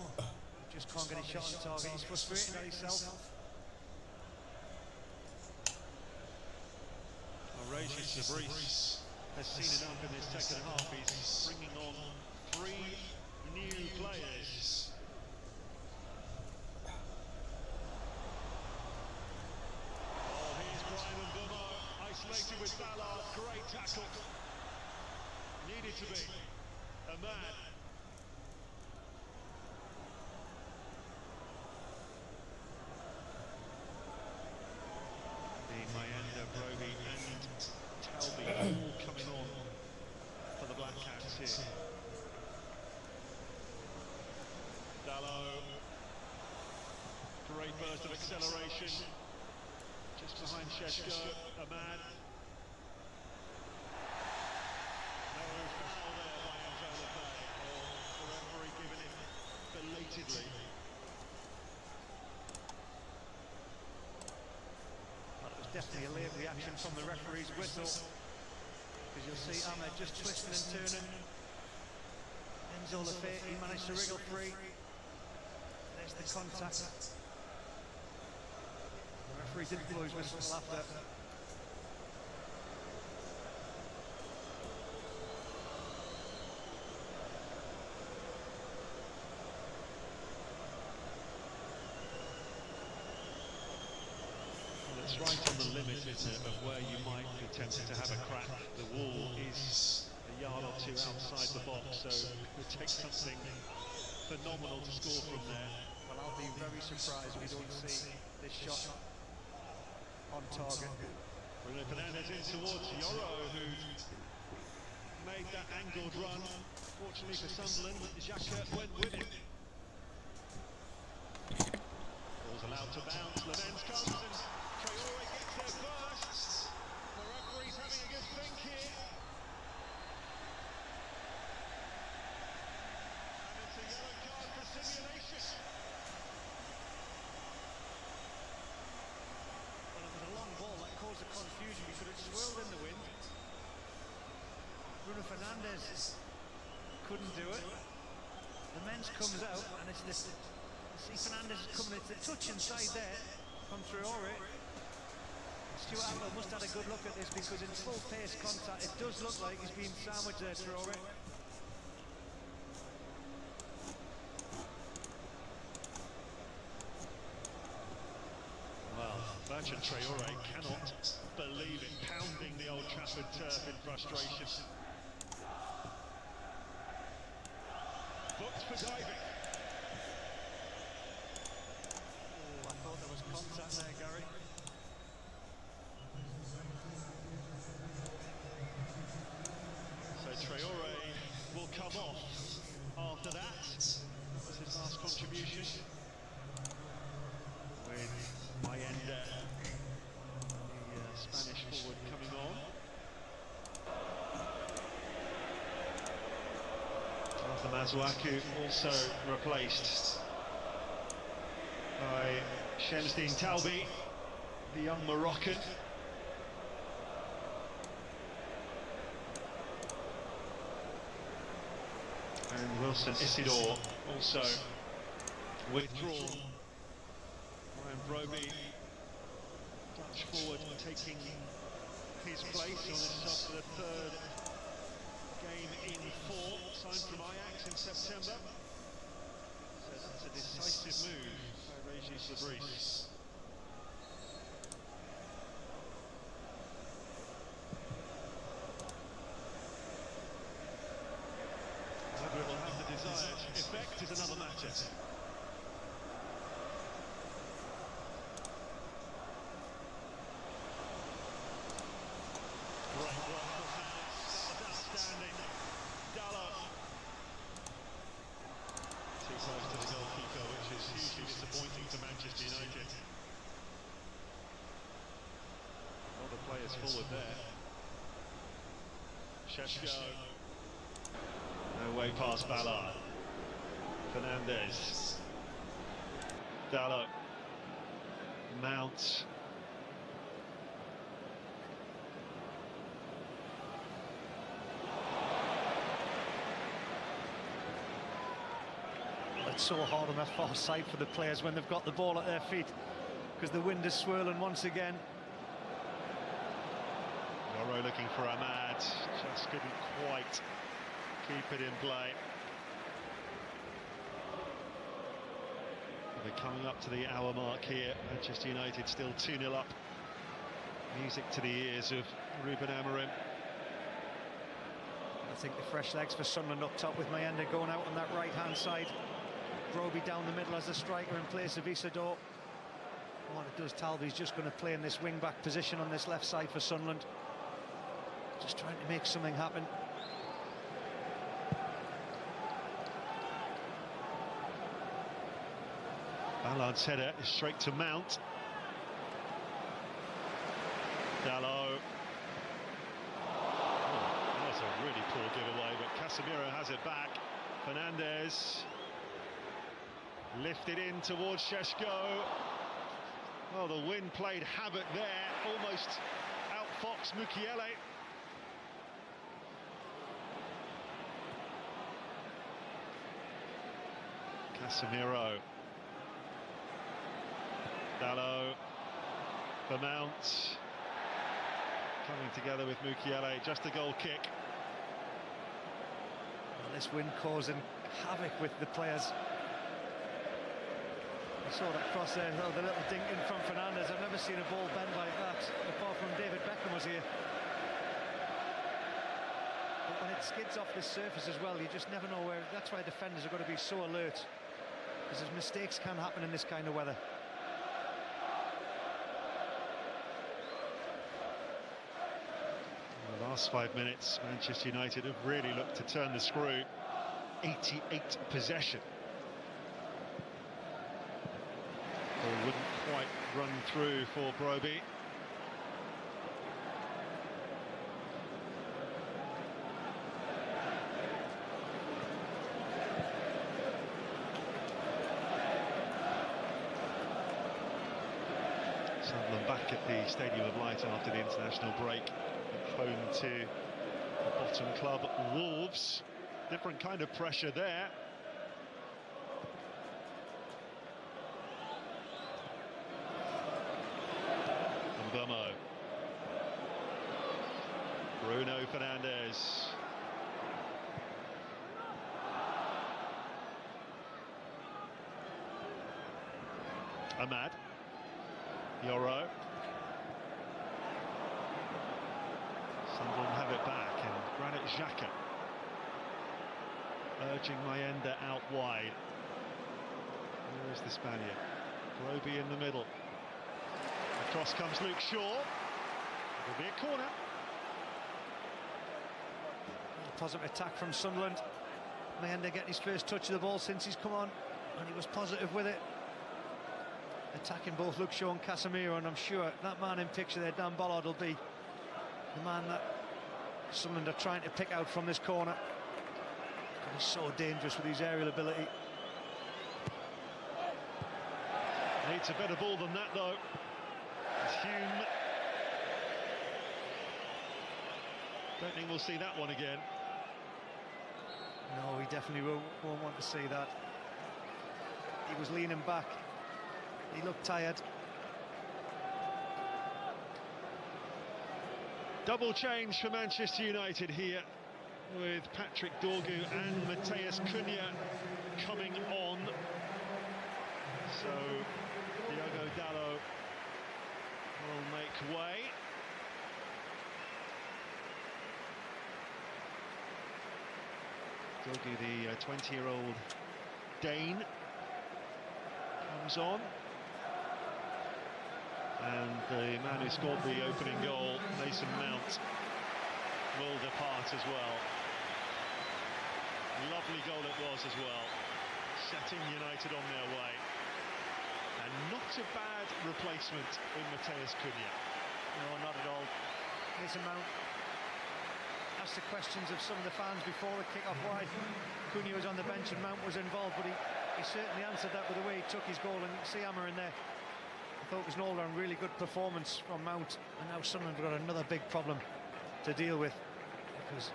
Just can't get his shot on target. He's frustrated at himself. Regis Lebris has seen enough in this second half. He's bringing on 3 new players. Isolated with Ballard, great tackle. Needed to be a man. The Mayenda, Broby and Talby all coming on for the Black Cats here. Dalot, great burst of acceleration. Just behind Šeško, a man. No foul there by Anzola Bay, or the referee giving it belatedly. Well, it was definitely a late reaction from the referee's whistle, because you'll see Ahmed just twisting and turning. Anzola Bay, he managed to wriggle free. There's the contact. The referee didn't blow his whistle after. Well, it's right on the limit, isn't it, of where you might be tempted to have a crack. The wall is a yard or 2 outside the box, so it would take something phenomenal to score from there. Well, I'll be very surprised if we don't see this shot on target. Bruno Fernandes in towards Yoro, who made that angled run. Fortunately for Sunderland, Xhaka went with it. Ball's allowed to bounce, Levens comes and Traore gets there first. The referee's having a good think here. And it's a yellow card for simulation. Well, it was a long ball that caused a confusion because it swirled in the wind. Bruno Fernandes couldn't do it. The men's comes out and it's this. See Fernandes is coming. It's a touch inside there from Traore. Stuart Atwell must have had a good look at this because in full pace contact it does look like he's been sandwiched there, Traore. Well, Bertrand Traore cannot believe it, pounding the Old Trafford turf in frustration. Booked for diving. Oh, I thought there was contact there, Gary. So Traore will come off after that. That was his last contribution. With Mayenda, the Spanish forward, coming on. Arthur Masuaku also replaced by Shamsdeen Talbi, the young Moroccan. And Wilson Isidore also withdrawn. Ryan Broby, Dutch forward, taking his place on this sub for the third game in 4, signed from Ajax in September. So that's a decisive move by Régis Lebris. Whether it will have the desired effect is another matter. Great work for Fernandes. That was outstanding. Dalot. Too close to the goalkeeper, which is hugely disappointing for Manchester United. All the players forward there. Šeško. No way past Ballard. Fernandes. Dalot. Mount. It's so hard on that far side for the players when they've got the ball at their feet because the wind is swirling once again. Yoro looking for Ahmad, just couldn't quite keep it in play. We're coming up to the hour mark here. Manchester United still 2-0 up. Music to the ears of Ruben Amorim. I think the fresh legs for Sunderland up top with Mayenda going out on that right-hand side. Broby down the middle as a striker in place of Isidore. What it does, Talby's just going to play in this wing-back position on this left side for Sunderland. Just trying to make something happen. Ballard's header is straight to Mount. Dalot. Oh, that's a really poor giveaway, but Casemiro has it back. Fernandes. Lifted in towards Šeško. Oh, the wind played havoc there, almost outfoxed Mukiele. Casemiro. Dalot. For Mount. Coming together with Mukiele, just a goal kick. Well, this wind causing havoc with the players. I saw that cross there, though, the little dink in from Fernandes. I've never seen a ball bend like that, apart from David Beckham was here. But when it skids off this surface as well, you just never know where. That's why defenders are going to be so alert, because mistakes can happen in this kind of weather. Last 5 minutes, Manchester United have really looked to turn the screw. 88 possession. Ball wouldn't quite run through for Broby. Sunderland back at the Stadium of Light after the international break, home to the bottom club Wolves. Different kind of pressure there. Mbeumo. Bruno Fernandes. Ahmad. Yoro. Sunderland have it back, and Granit Xhaka urging Mayenda out wide. Where is the Spaniard? Broby in the middle. Across comes Luke Shaw. It'll be a corner. Positive attack from Sunderland. Mayenda getting his first touch of the ball since he's come on, and he was positive with it. Attacking both Luke Shaw and Casemiro, and I'm sure that man in picture there, Dan Ballard, will be the man that Sunderland are trying to pick out from this corner. He's so dangerous with his aerial ability. Needs a better ball than that, though. It's Hume. Don't think we'll see that one again. No, he definitely won't want to see that. He was leaning back. He looked tired. Double change for Manchester United here, with Patrick Dorgu and Matheus Cunha coming on. So Diogo Dalot will make way. Dorgu, the 20-year-old Dane, comes on. And the man who scored the opening goal, Mason Mount, will depart as well. Lovely goal it was as well, setting United on their way. And not a bad replacement in Matheus Cunha. No, not at all. Mason Mount asked the questions of some of the fans before the kick-off why Cunha was on the bench and Mount was involved, but he certainly answered that with the way he took his goal, and you can see Hammer in there. I thought it was an all-round really good performance from Mount, and now Sunderland have got another big problem to deal with, because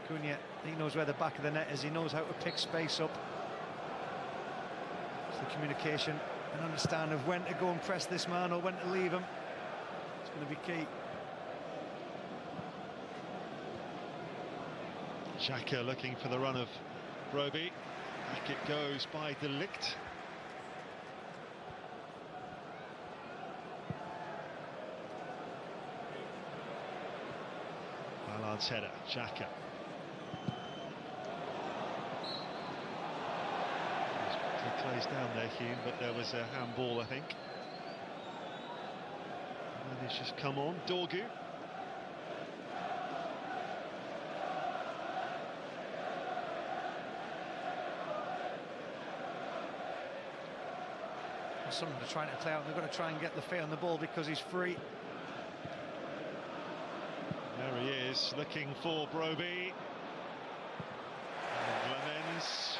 Cunha, he knows where the back of the net is, he knows how to pick space up. It's the communication and understand of when to go and press this man or when to leave him. It's going to be key. Xhaka looking for the run of Broby. Back it goes by De Ligt. Ballard's header, Xhaka. He closed down there, Hume, but there was a handball, I think. And then he's just come on, Dorgu. Something they're trying to play out, and they're going to try and get the fit on the ball because he's free. There he is, looking for Broby. And Lemens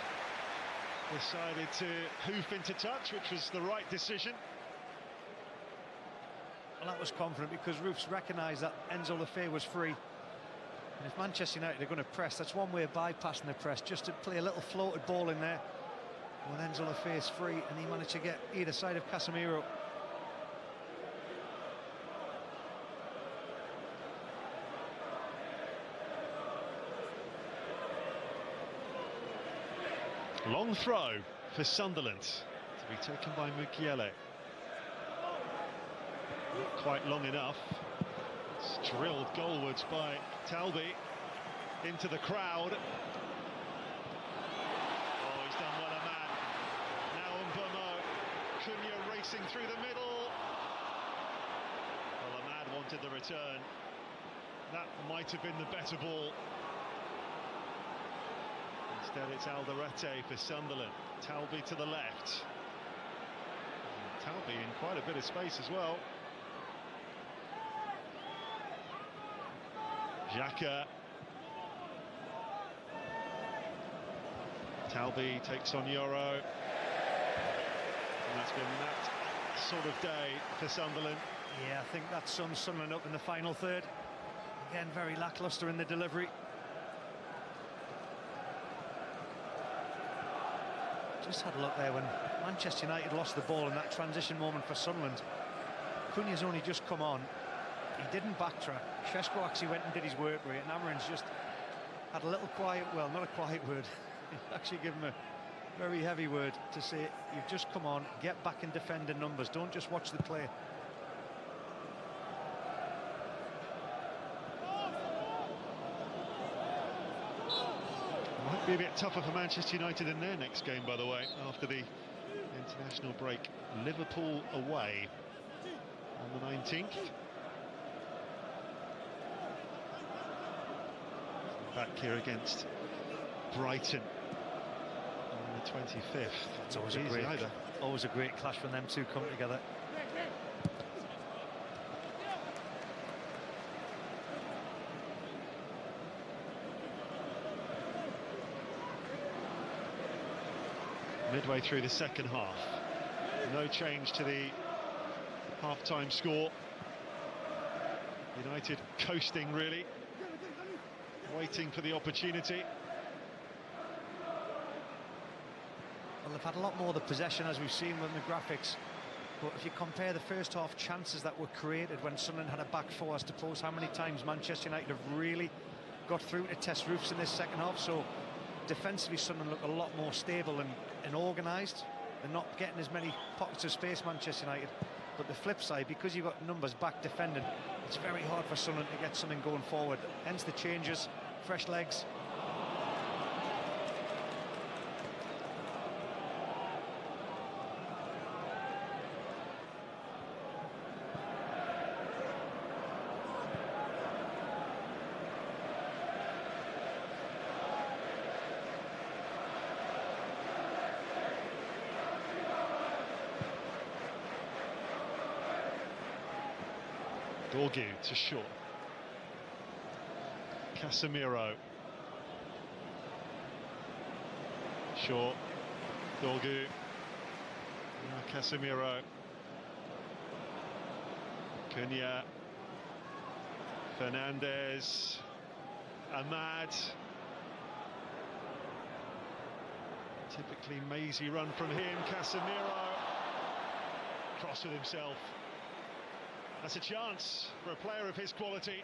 decided to hoof into touch, which was the right decision. Well, that was confident because Roofs recognised that Enzo Lefebvre was free. And if Manchester United are going to press, that's one way of bypassing the press, just to play a little floated ball in there. When Enzo Lefebvre is free, and he managed to get either side of Casemiro. Long throw for Sunderland to be taken by Mukiele. Not quite long enough. It's drilled goalwards by Talbi into the crowd. Oh, he's done well, Ahmad. Now Mbeumo. Cunha racing through the middle. Well, Ahmad wanted the return. that might have been the better ball. Instead it's Alderete for Sunderland. Talby to the left. Talby in quite a bit of space as well. Xhaka. Talby takes on Yoro. And that's been that sort of day for Sunderland. Yeah, I think that sums Sunderland up in the final third. Again, very lacklustre in the delivery. Just had a look there when Manchester United lost the ball in that transition moment for Sunderland. Cunha's only just come on. He didn't backtrack. Šeško actually went and did his work rate, and Amarin's just had a little quiet, well, not a quiet word. He actually gave him a very heavy word to say, you've just come on, get back and defend in numbers, don't just watch the play. Might be a bit tougher for Manchester United in their next game, by the way, after the international break. Liverpool away on the 19th. Back here against Brighton on the 25th. It's always a great clash when them two come together. Midway through the second half, no change to the half-time score. United coasting, really, waiting for the opportunity. Well, they've had a lot more of the possession, as we've seen with the graphics. But if you compare the first half chances that were created when Sunderland had a back four as to post, how many times Manchester United have really got through to test roofs in this second half. So defensively, Sunderland look a lot more stable and organised. They're not getting as many pockets of space, Manchester United. But the flip side, because you've got numbers back defending, it's very hard for Sunderland to get something going forward. Hence the changes, fresh legs. Dorgu to Shaw. Casemiro. Shaw. Dorgu. Now Casemiro. Cunha. Fernandez. Ahmad. Typically mazy run from him. Casemiro. Cross with himself. That's a chance for a player of his quality.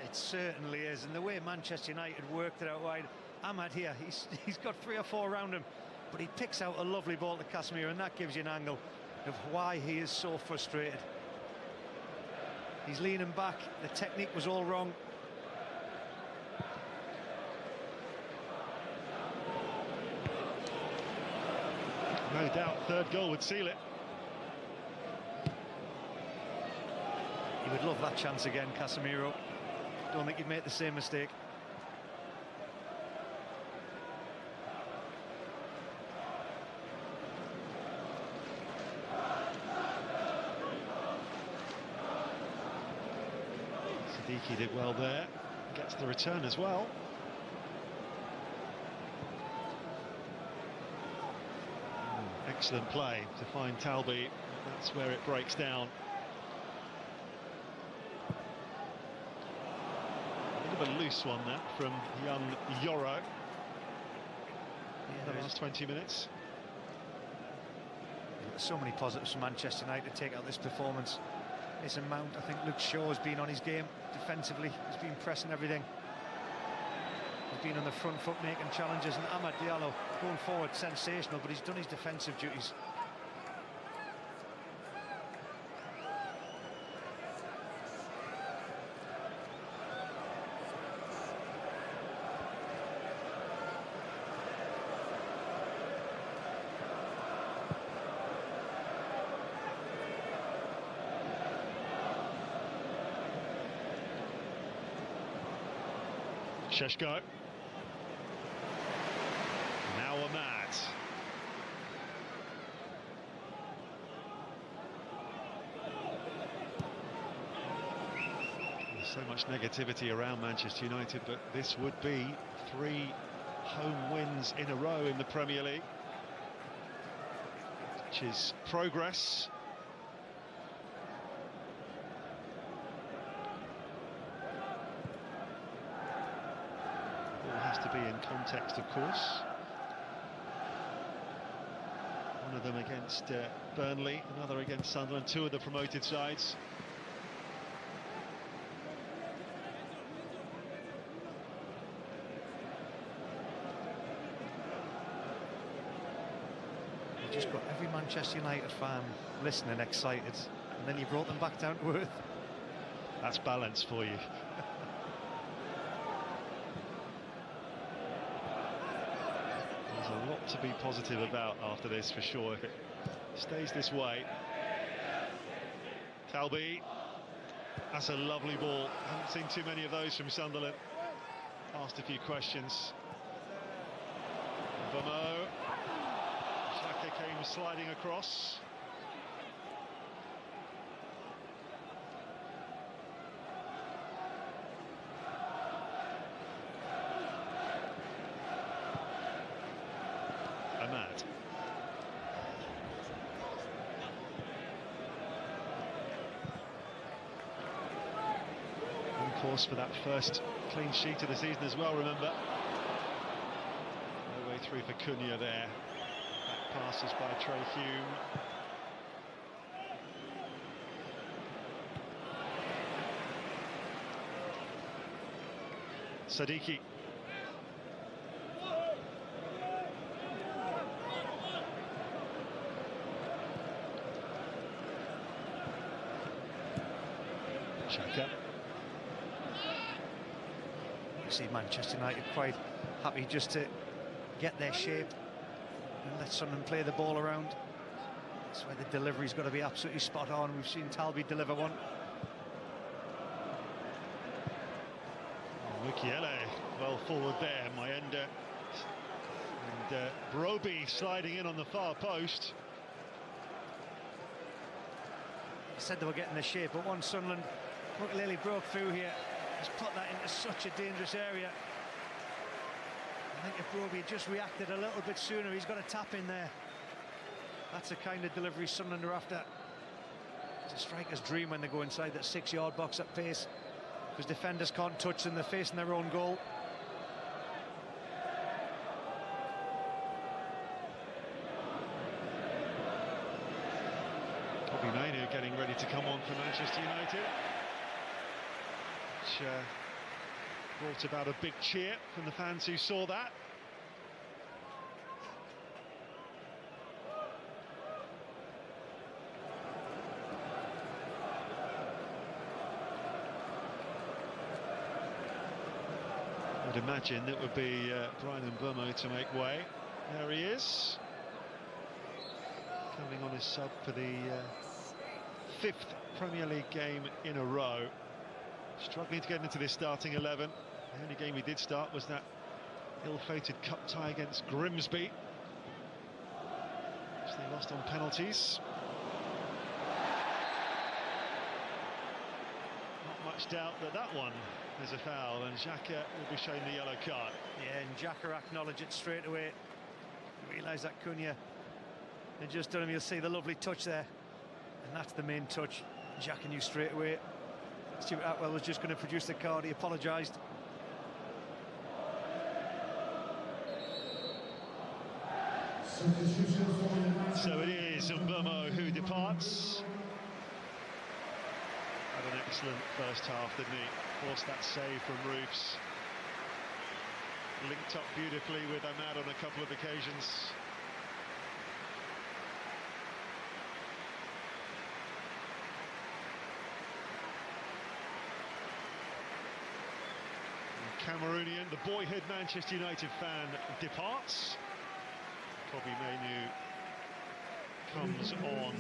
It certainly is, and the way Manchester United worked it out wide. Ahmad here, he's got 3 or 4 around him, but he picks out a lovely ball to Casemiro, and that gives you an angle of why he is so frustrated. He's leaning back, the technique was all wrong. No doubt third goal would seal it. He would love that chance again, Casemiro. Don't think he'd make the same mistake. Siddiqui did well there. Gets the return as well. Excellent play to find Talby. That's where it breaks down. A loose one there from young Yoro in the last 20 minutes. So many positives for Manchester United to take out this performance. Mason Mount, I think Luke Shaw has been on his game defensively. He's been pressing everything. He's been on the front foot making challenges, and Amad Diallo going forward, sensational, but he's done his defensive duties. Šeško. Now Ahmad. There's so much negativity around Manchester United, but this would be 3 home wins in a row in the Premier League, which is progress. All has to be in context, of course. One of them against Burnley, another against Sunderland, 2 of the promoted sides. You just got every Manchester United fan listening, excited, and then you brought them back down to earth. That's balance for you. There's a lot to be positive about after this, for sure, if it stays this way. Talbi, that's a lovely ball. Haven't seen too many of those from Sunderland. Asked a few questions. Bomo. Xhaka came sliding across. Ahmad. On course for that first clean sheet of the season as well, remember. No way through for Cunha there. Back passes by Trey Hume. Sadiki. Xhaka. You see Manchester United quite happy just to get their shape and let Sunderland play the ball around. That's where the delivery's got to be absolutely spot on. We've seen Talbi deliver one. Mukiele well forward there, Mayenda. And Broby sliding in on the far post. I said they were getting their shape, but once Sunderland clearly broke through here, he's put that into such a dangerous area. I think if Broby had just reacted a little bit sooner, he's got a tap in there. That's the kind of delivery Sunderland are after. It's a striker's dream when they go inside that 6-yard box at pace, because defenders can't touch them, they're facing their own goal. Kobbie Mainoo getting ready to come on for Manchester United, which brought about a big cheer from the fans who saw that. I'd imagine it would be Brian Mbeumo to make way. There he is, coming on his sub for the 5th Premier League game in a row. Struggling to get into this starting 11. The only game he did start was that ill-fated cup tie against Grimsby, which they lost on penalties. Not much doubt that that one is a foul, and Xhaka will be shown the yellow card. Yeah, and Xhaka acknowledged it straight away. Realised that Cunha had just done him. You'll see the lovely touch there, and that's the main touch. Xhaka knew straight away Stuart Atwell was just going to produce the card. He apologised. So it is Mbeumo who departs. Had an excellent first half, didn't he? Forced that save from Roofs. Linked up beautifully with Ahmad on a couple of occasions. Cameroonian, the boyhood Manchester United fan, departs. Kobbie Mainoo comes on.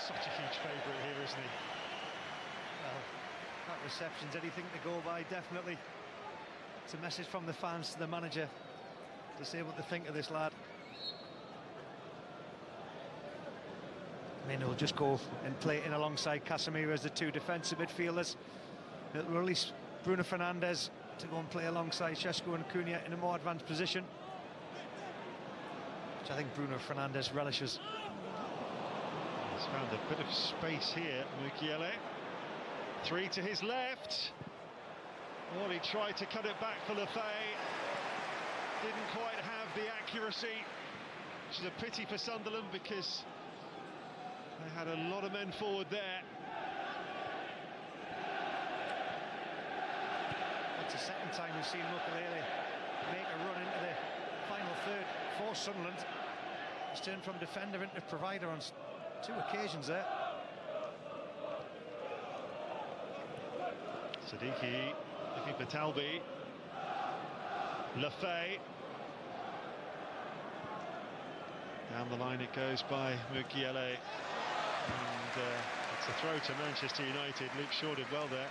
Such a huge favourite here, isn't he? Well, That reception's anything to go by, definitely. It's a message from the fans to the manager to say what they think of this lad. Mino will just go and play in alongside Casemiro as the two defensive midfielders. It'll release Bruno Fernandes to go and play alongside Šeško and Cunha in a more advanced position, which I think Bruno Fernandes relishes. He's found a bit of space here, Mukiele. 3 to his left. Well, he tried to cut it back for Lefay. Didn't quite have the accuracy, which is a pity for Sunderland because they had a lot of men forward there. It's the second time we've seen Mukiele make a run into the final third for Sunderland. He's turned from defender into provider on 2 occasions there. Siddiqui looking for Talbi. Lefay. Down the line it goes by Mukiele. And it's a throw to Manchester United. Luke Shaw did well there.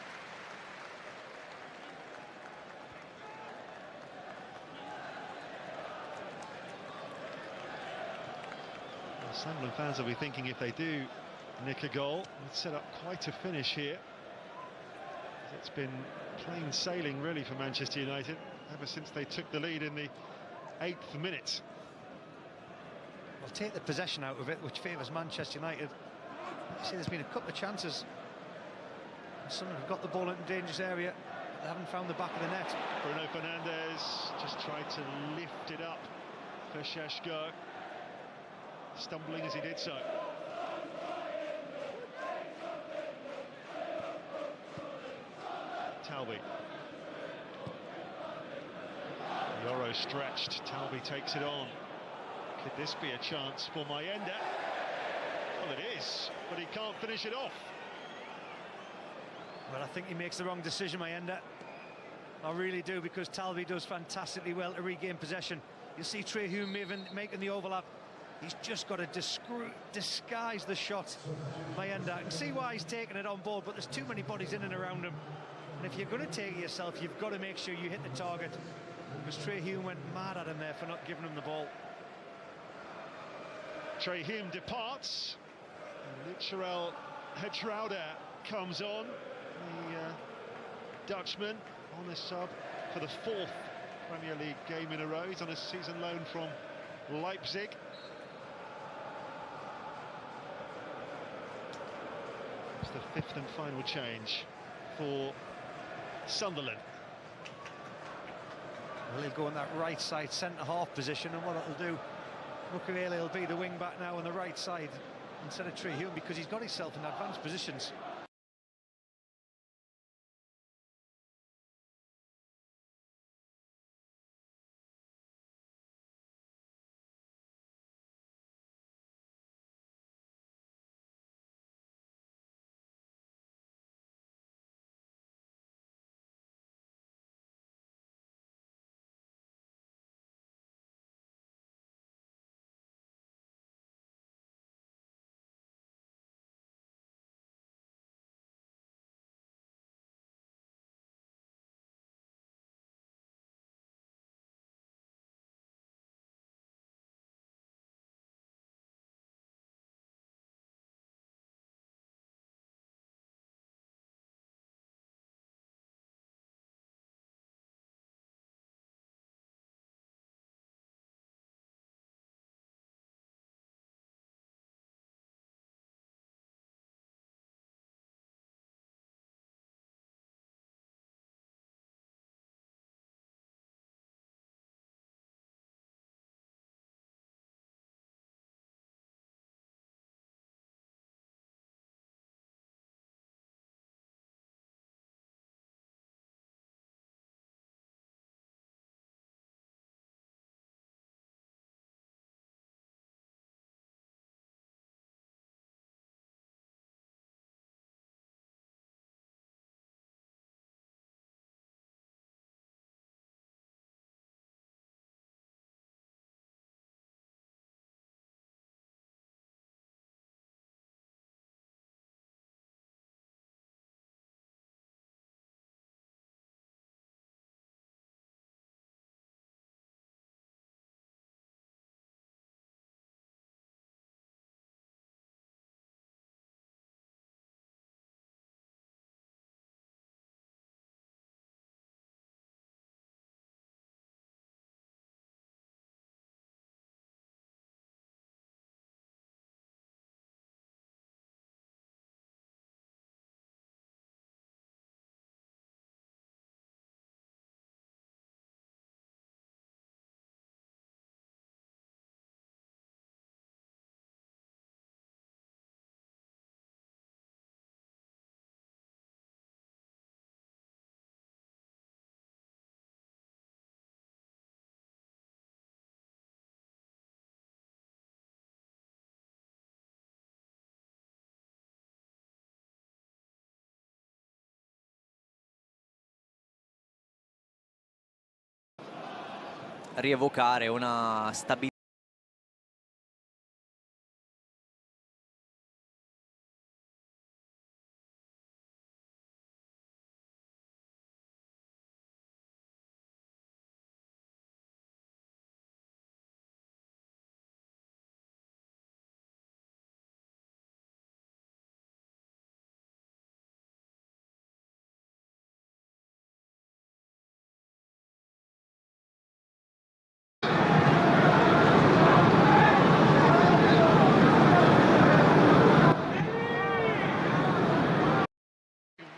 Well, Sunderland fans will be thinking if they do nick a goal, it's set up quite a finish here. It's been plain sailing really for Manchester United ever since they took the lead in the 8th minute. Well, take the possession out of it, which favours Manchester United. See, there's been a couple of chances. Sunderland have got the ball in a dangerous area. They haven't found the back of the net. Bruno Fernandes just tried to lift it up for Šeško, stumbling as he did so. Talbi. Yoro stretched, Talbi takes it on. Could this be a chance for Mayenda? Well, it is, but he can't finish it off. Well, I think he makes the wrong decision, Mayenda. I really do, because Talbi does fantastically well to regain possession. You see Trey Hume making the overlap. He's just got to disguise the shot, Mayenda. I can see why he's taking it on board, but there's too many bodies in and around him. And if you're going to take it yourself, you've got to make sure you hit the target, because Trey Hume went mad at him there for not giving him the ball. Trey Hume departs. Lucharel Hetrauda comes on. The Dutchman on the sub for the 4th Premier League game in a row. He's on a season loan from Leipzig. It's the 5th and final change for Sunderland. Well, he'll go in that right side centre-half position, and what it'll do, Mukiele will be the wing-back now on the right side instead of Trey Hume, because he's got himself in advanced positions. rievocare una stabilità.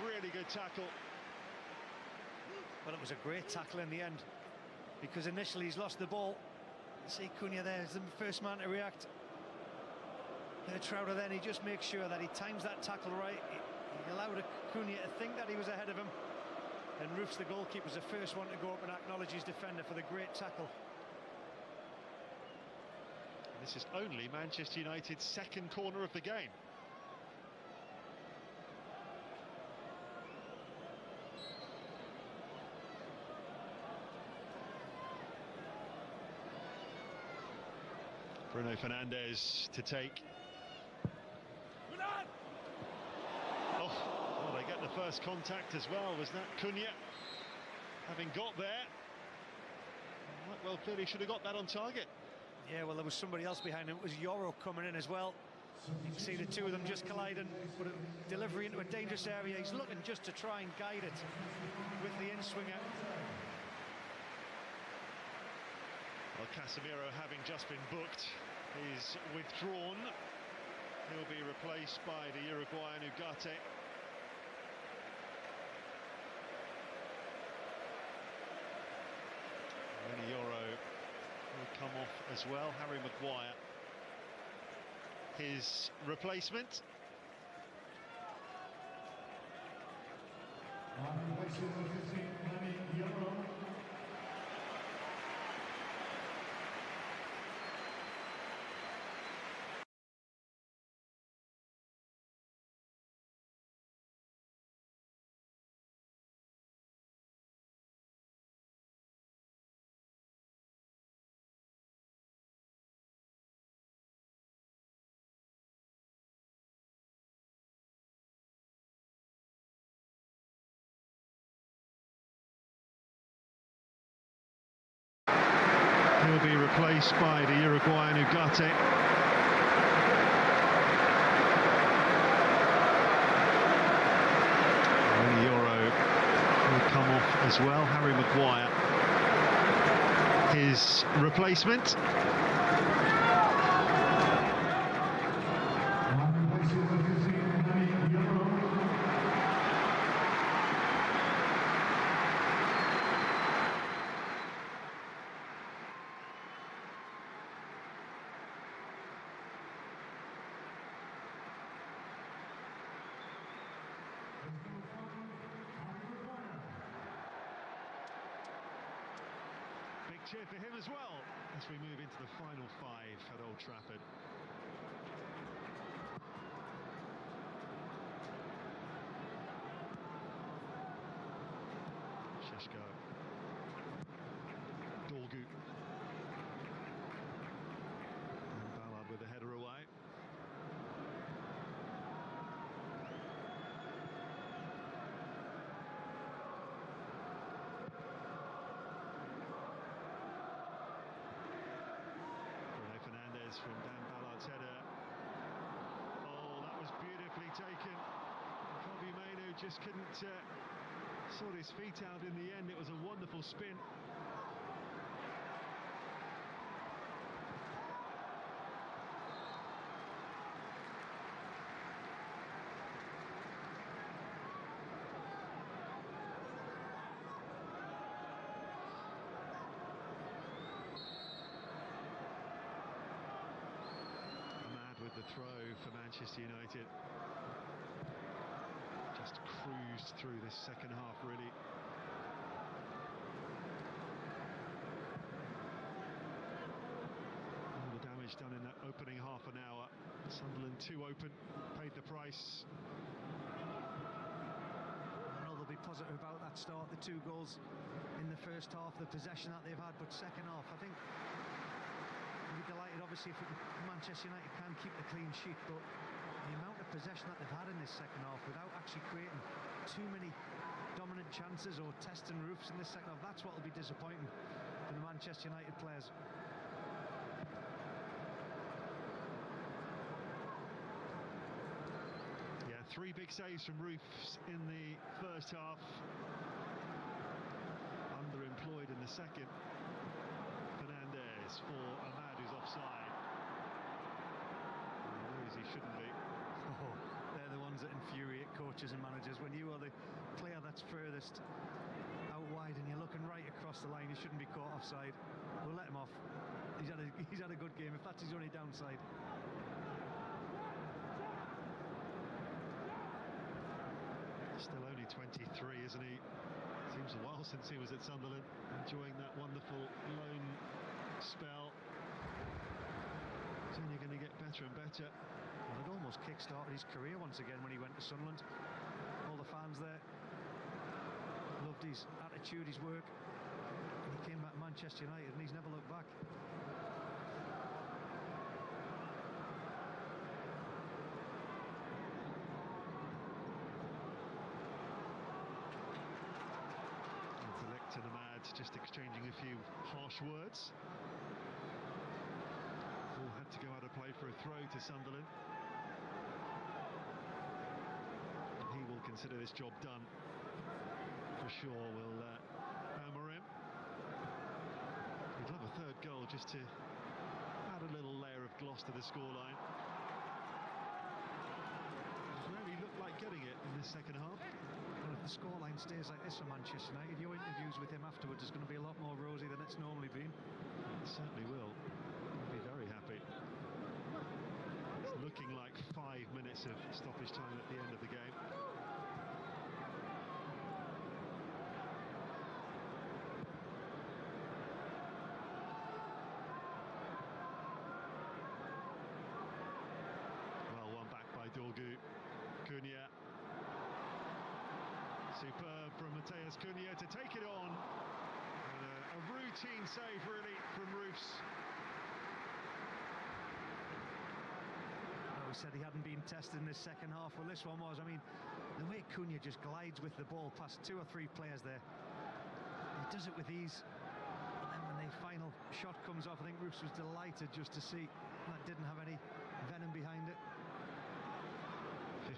Really good tackle. Well, it was a great tackle in the end, because initially he's lost the ball. See Cunha there is the first man to react. Trouter then, he just makes sure that he times that tackle right. He allowed Cunha to think that he was ahead of him. And Roofs, the goalkeeper, is the first one to go up and acknowledge his defender for the great tackle. This is only Manchester United's second corner of the game. Bruno Fernandes to take. Oh, they get the first contact as well. Was that Cunha? Having got there, well, clearly should have got that on target. Yeah, well, there was somebody else behind him. It was Yoro coming in as well. You can see the two of them just colliding, but a delivery into a dangerous area. He's looking just to try and guide it with the in-swinger. Well, Casemiro, having just been booked, is withdrawn. He'll be replaced by the Uruguayan Ugarte. Then Yoro will come off as well. Harry Maguire, his replacement. He'll be replaced by the Uruguayan Ugarte. And Yoro will come off as well. Harry Maguire, his replacement. Big cheer for him as well as we move into the final five at Old Trafford. Šeško, Dorgu, and Ballard with the header away. From Dan Ballard's header. Oh, that was beautifully taken. Kobe Mainu just couldn't sort his feet out in the end. It was a wonderful spin. The throw for Manchester United. Just cruised through this second half, really. All the damage done in that opening half an hour. Sunderland too open, paid the price. I know they'll be positive about that start, the 2 goals in the first half, the possession that they've had, but second half, I think we'd be delighted, obviously, if Manchester United can keep the clean sheet, but the amount of possession that they've had in this second half without actually creating too many dominant chances or testing roofs in this second half, that's what will be disappointing for the Manchester United players. Yeah, 3 big saves from Roofs in the first half. Underemployed in the second. Fernandez for Ahmad, who's offside. He knows he shouldn't be. Oh, they're the ones that infuriate coaches and managers. When you are the player that's furthest out wide and you're looking right across the line, you shouldn't be caught offside. We'll let him off. He's had a good game, if that's his only downside. Still only 23, isn't he? Seems a while since he was at Sunderland, enjoying that wonderful loan spell. He's only going to get better and better. Well, it almost kick-started his career once again when he went to Sunderland. All the fans there loved his attitude, his work. And he came back to Manchester United and he's never looked back. And Ahmad just exchanging a few harsh words. All had to go out of play for a throw to Sunderland. And he will consider this job done for sure. Will hammer him. He'd love a third goal just to add a little layer of gloss to the scoreline. Really looked like getting it in the second half. Well, if the scoreline stays like this for Manchester United, your interviews with him afterwards is going to be a lot more rosy than it's normally been. It certainly will. He'll be very happy. It's looking like 5 minutes of stoppage time at the end of the game. Well, one back by Dorgu. Cunha. Superb from Mateus Cunha to take it on. And a routine save, really, from Roofs. Well, we said he hadn't been tested in this second half. Well, this one was. I mean, the way Cunha just glides with the ball past 2 or 3 players there. He does it with ease. And then when the final shot comes off, I think Roofs was delighted just to see that didn't have any venom behind it.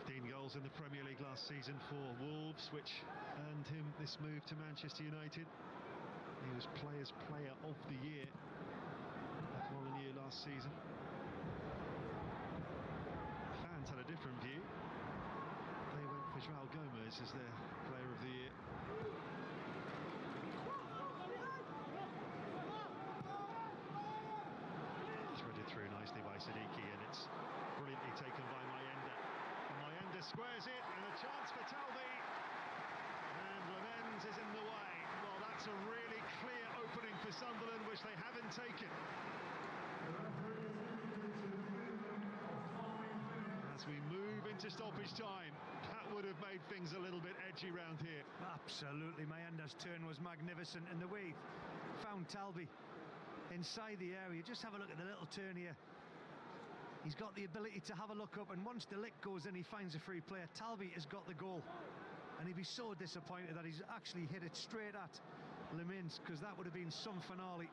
15 goals in the Premier League last season for Wolves, which earned him this move to Manchester United. He was Players' Player of the Year at Molineux last season. Fans had a different view. They went for João Gomes as their Player of the Year. Threaded through nicely by Siddiqui, and it's brilliantly taken by Mayenda. Mayenda squares it, and a chance for Talbi. And Lemens is in the way. Well, that's a really clear opening for Sunderland, which they haven't taken. As we move into stoppage time, that would have made things a little bit edgy round here. Absolutely, Mayenda's turn was magnificent, and the way he found Talbi inside the area. Just have a look at the little turn here. He's got the ability to have a look up, and once De Ligt goes in, he finds a free player. Talbi has got the goal, and he'd be so disappointed that he's actually hit it straight at Lemens, because that would have been some finale.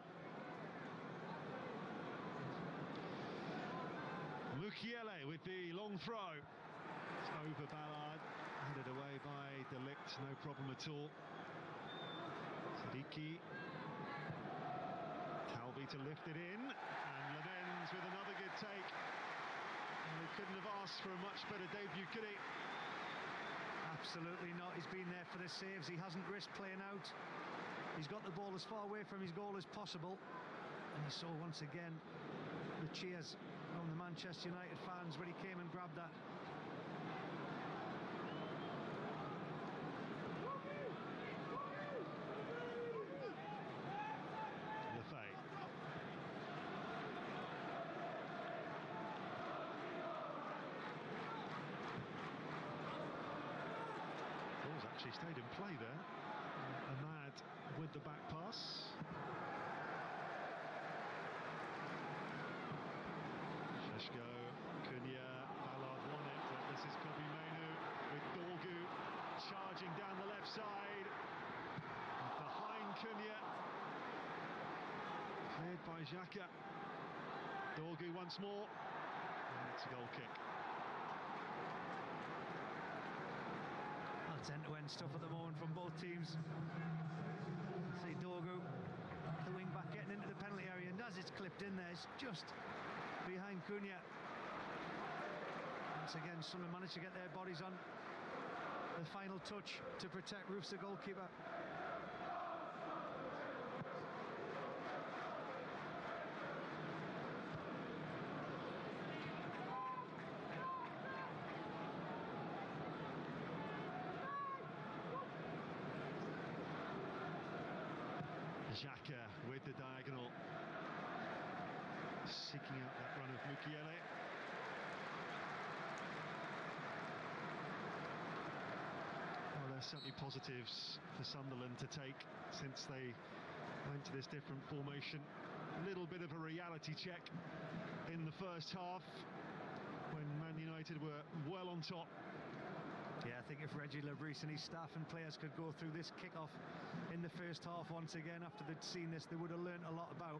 Mukiele with the long throw. It's over Ballard, headed away by De Ligt, no problem at all. Siddiqui. Talbi to lift it in, and Lemens with another good take. And they couldn't have asked for a much better debut, could he? Absolutely not. He's been there for the saves. He hasn't risked playing out. He's got the ball as far away from his goal as possible. And you saw once again the cheers from the Manchester United fans when he came and grabbed that. Actually stayed in play there. Ahmad with the back pass. Sheshko, Cunha, Ballard won it, but this is Kobe Mainu with Dorgu charging down the left side. Behind Cunha. Cleared by Xhaka. Dorgu once more. And it's a goal kick. That's end-to-end stuff at the moment from both teams. See Dorgu, the wing back, getting into the penalty area, and as it's clipped in there, it's just behind Cunha. Once again, Sunderland managed to get their bodies on the final touch to protect Roofs, the goalkeeper. Xhaka with the diagonal, seeking out that run of Mukiele. Well, there's certainly positives for Sunderland to take since they went to this different formation. A little bit of a reality check in the first half when Man United were well on top. Yeah, I think if Reggie Lebris and his staff and players could go through this kick-off in the first half once again after they'd seen this, they would have learnt a lot about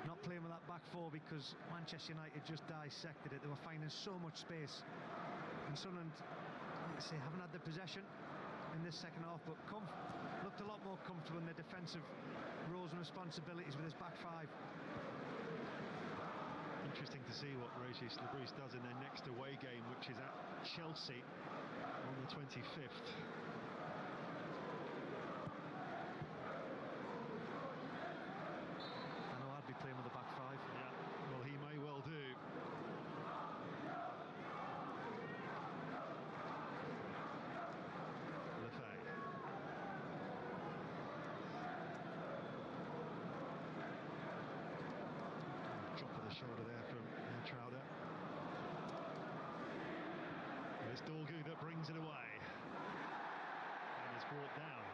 not playing with that back four, because Manchester United just dissected it. They were finding so much space. And Sunderland, like I say, haven't had the possession in this second half, but looked a lot more comfortable in their defensive roles and responsibilities with his back five. Interesting to see what Regis Lebris does in their next away game, which is at Chelsea on the 25th. I know I'd be playing with the back five. Yeah, well, he may well do. Lefebvre. Drop of the shoulder there from Trouder. It's Dorgu that brings it away and is brought down.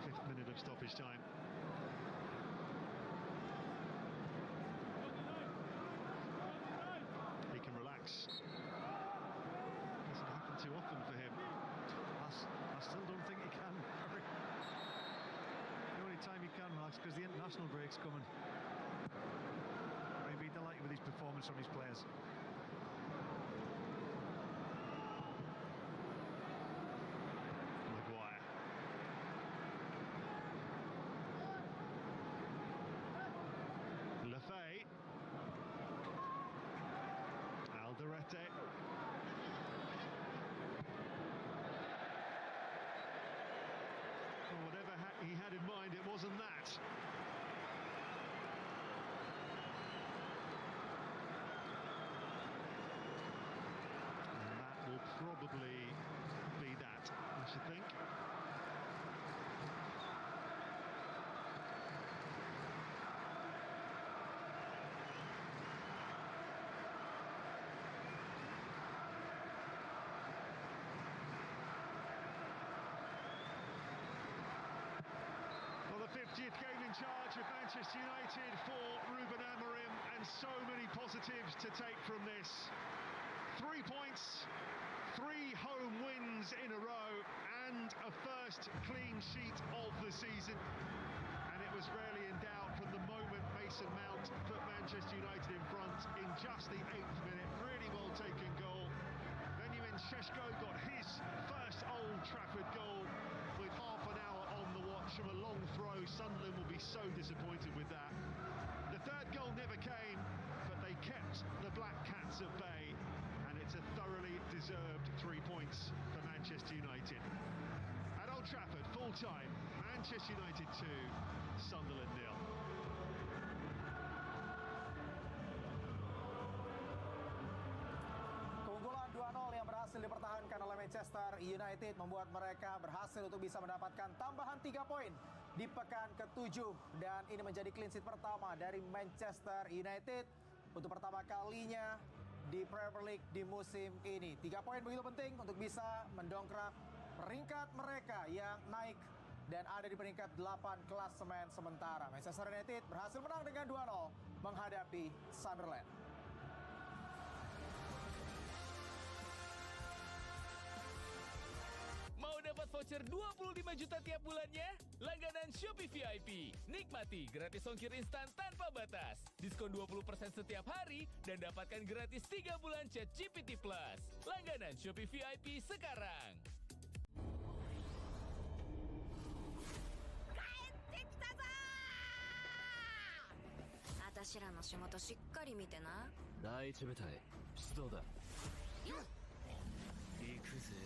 Fifth minute of stoppage time. He can relax. Doesn't happen too often for him. I still don't think he can. The only time he can relax because the international break's coming. He'd be delighted with his performance from his players. Maguire. Lefebvre. Alderete. Well, whatever he had in mind, it wasn't that. And that will probably be that, I should think. Well, the 50th game in charge of Manchester United for Ruben Amorim, and so many positives to take from this. 3 points, 3 home wins in a row, and a first clean sheet of the season. And it was rarely in doubt from the moment Mason Mount put Manchester United in front in just the 8th minute. Really well taken goal. Sheshko got his first Old Trafford goal with half an hour on the watch from a long throw. Sunderland will be so disappointed with that. The third goal never came, but they kept the Black Cats at bay, and it's a thoroughly deserved 3 points for Manchester United. At Old Trafford, full time, Manchester United 2, Sunderland 0. Keunggulan 2-0 yang berhasil dipertahankan oleh Manchester United membuat mereka berhasil untuk bisa mendapatkan tambahan 3 poin di pekan ke-7, dan ini menjadi clean sheet pertama dari Manchester United untuk pertama kalinya di Premier League di musim ini. 3 poin begitu penting untuk bisa mendongkrak peringkat mereka yang naik dan ada di peringkat 8 klasemen sementara. Manchester United berhasil menang dengan 2-0 menghadapi Sunderland. Mau dapat voucher 25 juta tiap bulannya? Langganan Shopee VIP. Nikmati gratis ongkir instan tanpa batas. Diskon 20% setiap hari dan dapatkan gratis 3 bulan chat GPT Plus. Langganan Shopee VIP sekarang. 私らの仕事しっかり見てな。第一部隊出動だ。行くぜ。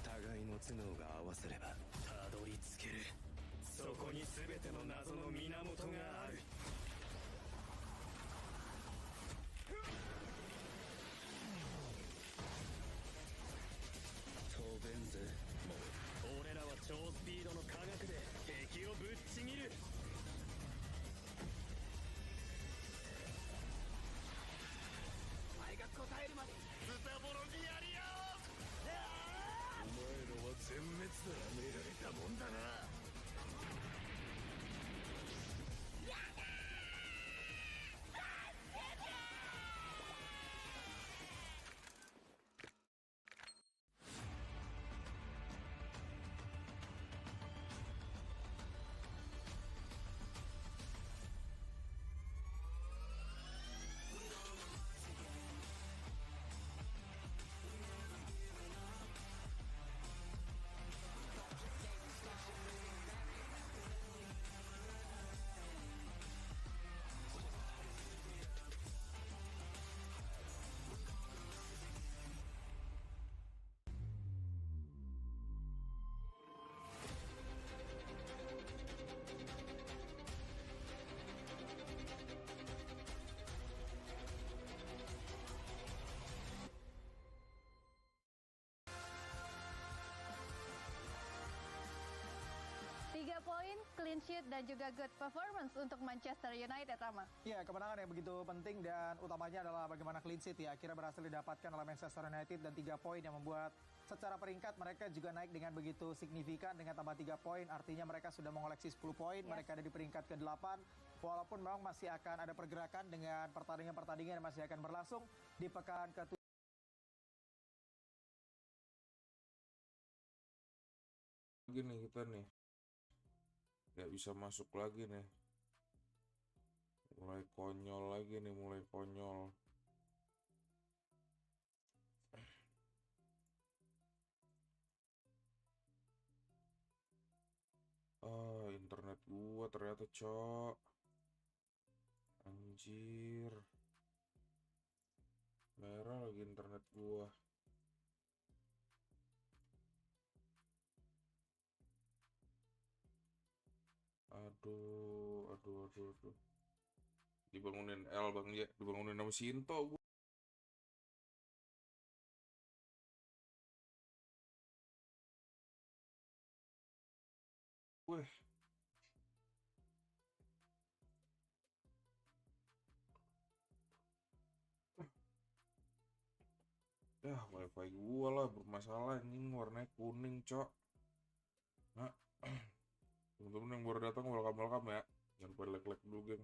互いの頭脳が合わせればたどり着ける。そこに全ての謎の源がある。飛べんぜもう。俺らは超スピードの科学で敵をぶっちぎる。お前が答えるまでズタボロにやり合おう。お前らは全滅だ。められたもんだな。Poin, clean sheet, dan juga good performance untuk Manchester United, Rama. Ya, kemenangan yang begitu penting dan utamanya adalah bagaimana clean sheet ya. Akhirnya berhasil didapatkan oleh Manchester United dan 3 poin yang membuat secara peringkat mereka juga naik dengan begitu signifikan dengan tambah 3 poin. Artinya mereka sudah mengoleksi 10 poin, mereka ada di peringkat ke-8. Walaupun memang masih akan ada pergerakan dengan pertandingan-pertandingan yang masih akan berlangsung di pekan ke-7. Gini kita nih nggak bisa masuk lagi nih, mulai konyol lagi nih, mulai konyol. Internet gua ternyata cok, anjir, merah lagi internet gua. Aduh. Dibangunin L bang ya, dibangunin sama Sinto gua. Weh. Ya, wifi gua lah bermasalah anjing, warnanya kuning cok. Nah. Teman-teman yang baru datang, welcome ya. Jangan lupa like dulu geng.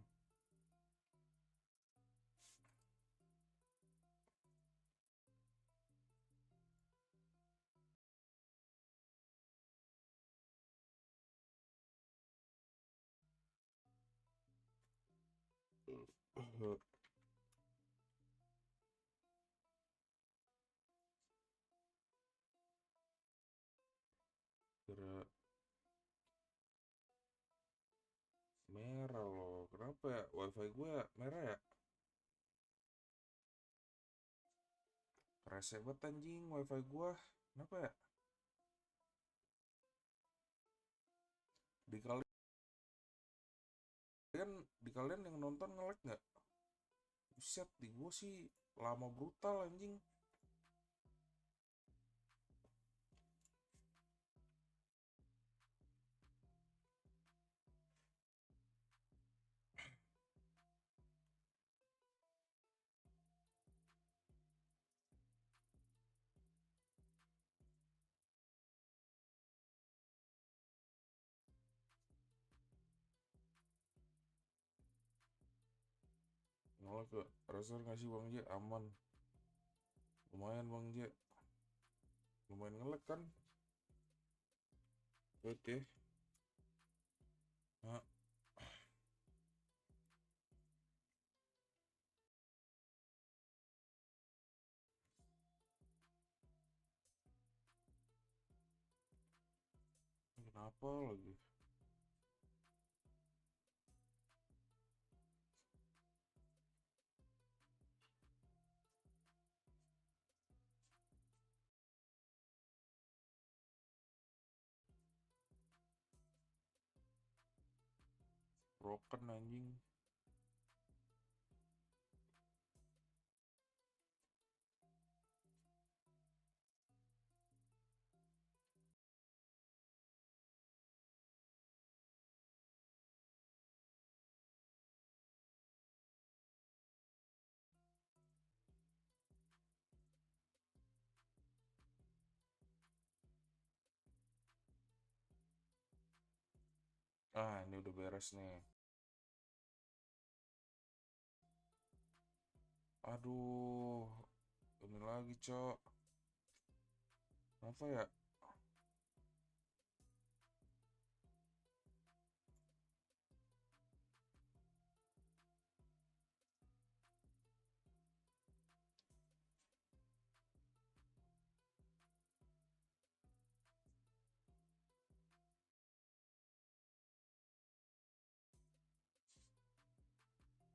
Kira merah loh, kenapa ya wifi gue merah ya? Rese banget anjing wifi gue, kenapa ya? Di kalian yang nonton nge-lag nggak? Buset, di gue sih lama brutal anjing. ke Razer nggak sih Bang J? Aman. Lumayan Bang J. Lumayan ngelek kan? Oke. Nah. Kenapa lagi? Broken anjing. Ah, ini udah beres nih. Aduh, ini lagi, Cok. Apa ya?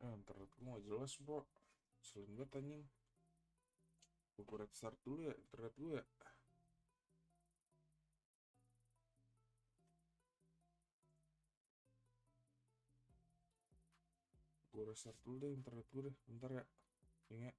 Internet gue gak jelas, bro. Selain banget anjing. Gue restart dulu ya, internet gue ya. Gue restart dulu deh internet gue deh, bentar ya. Ingat.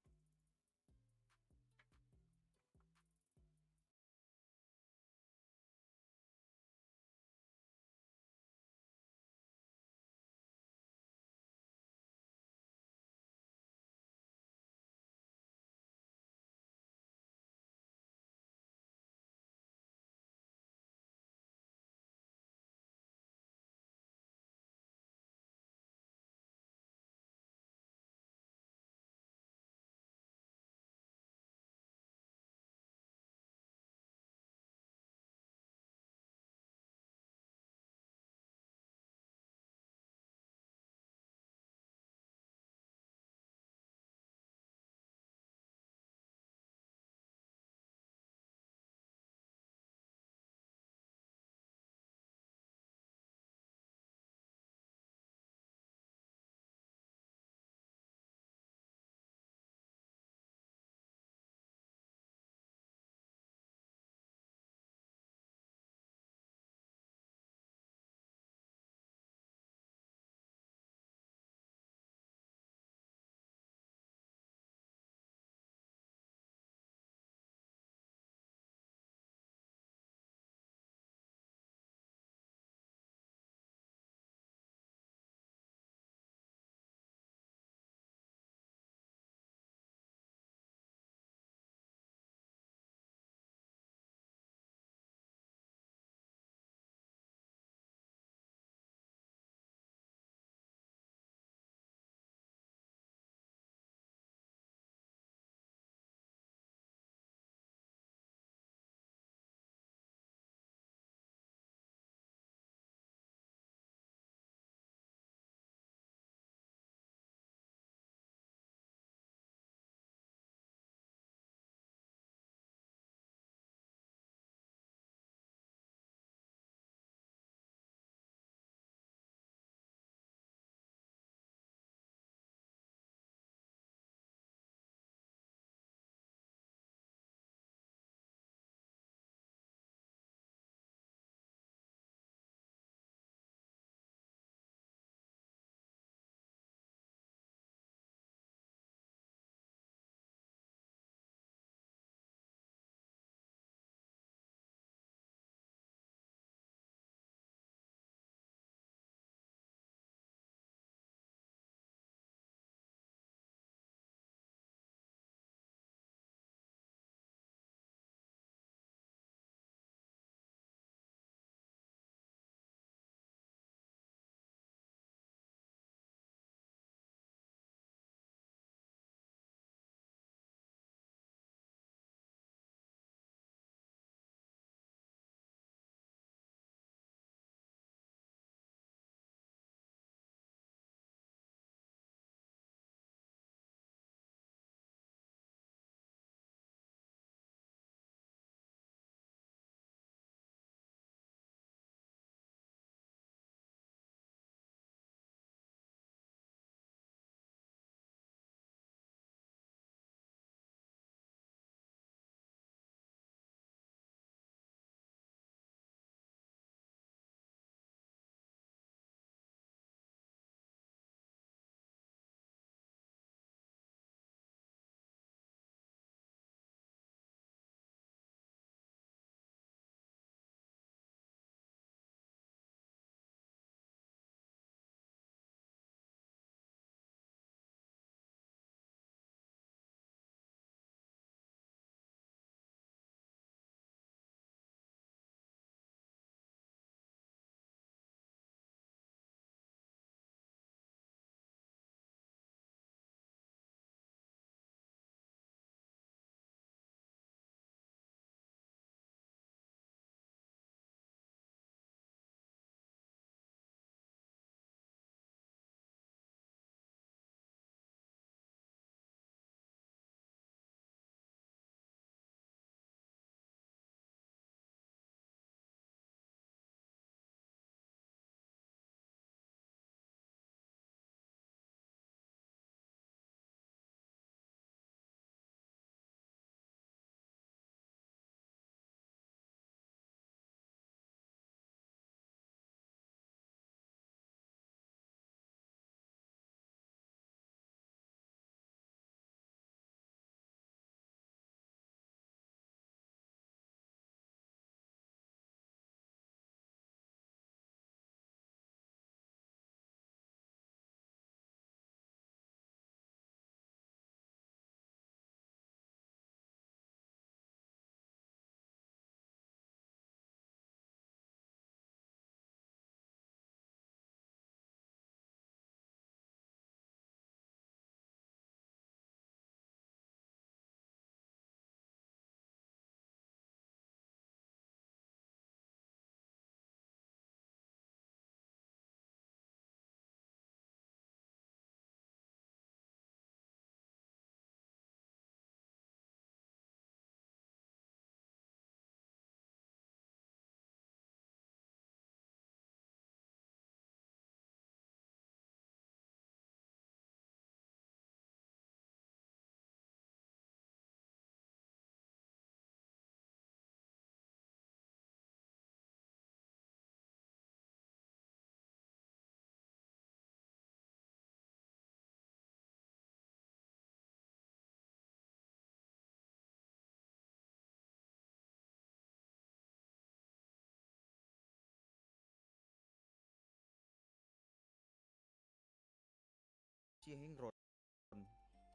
Si Hengron.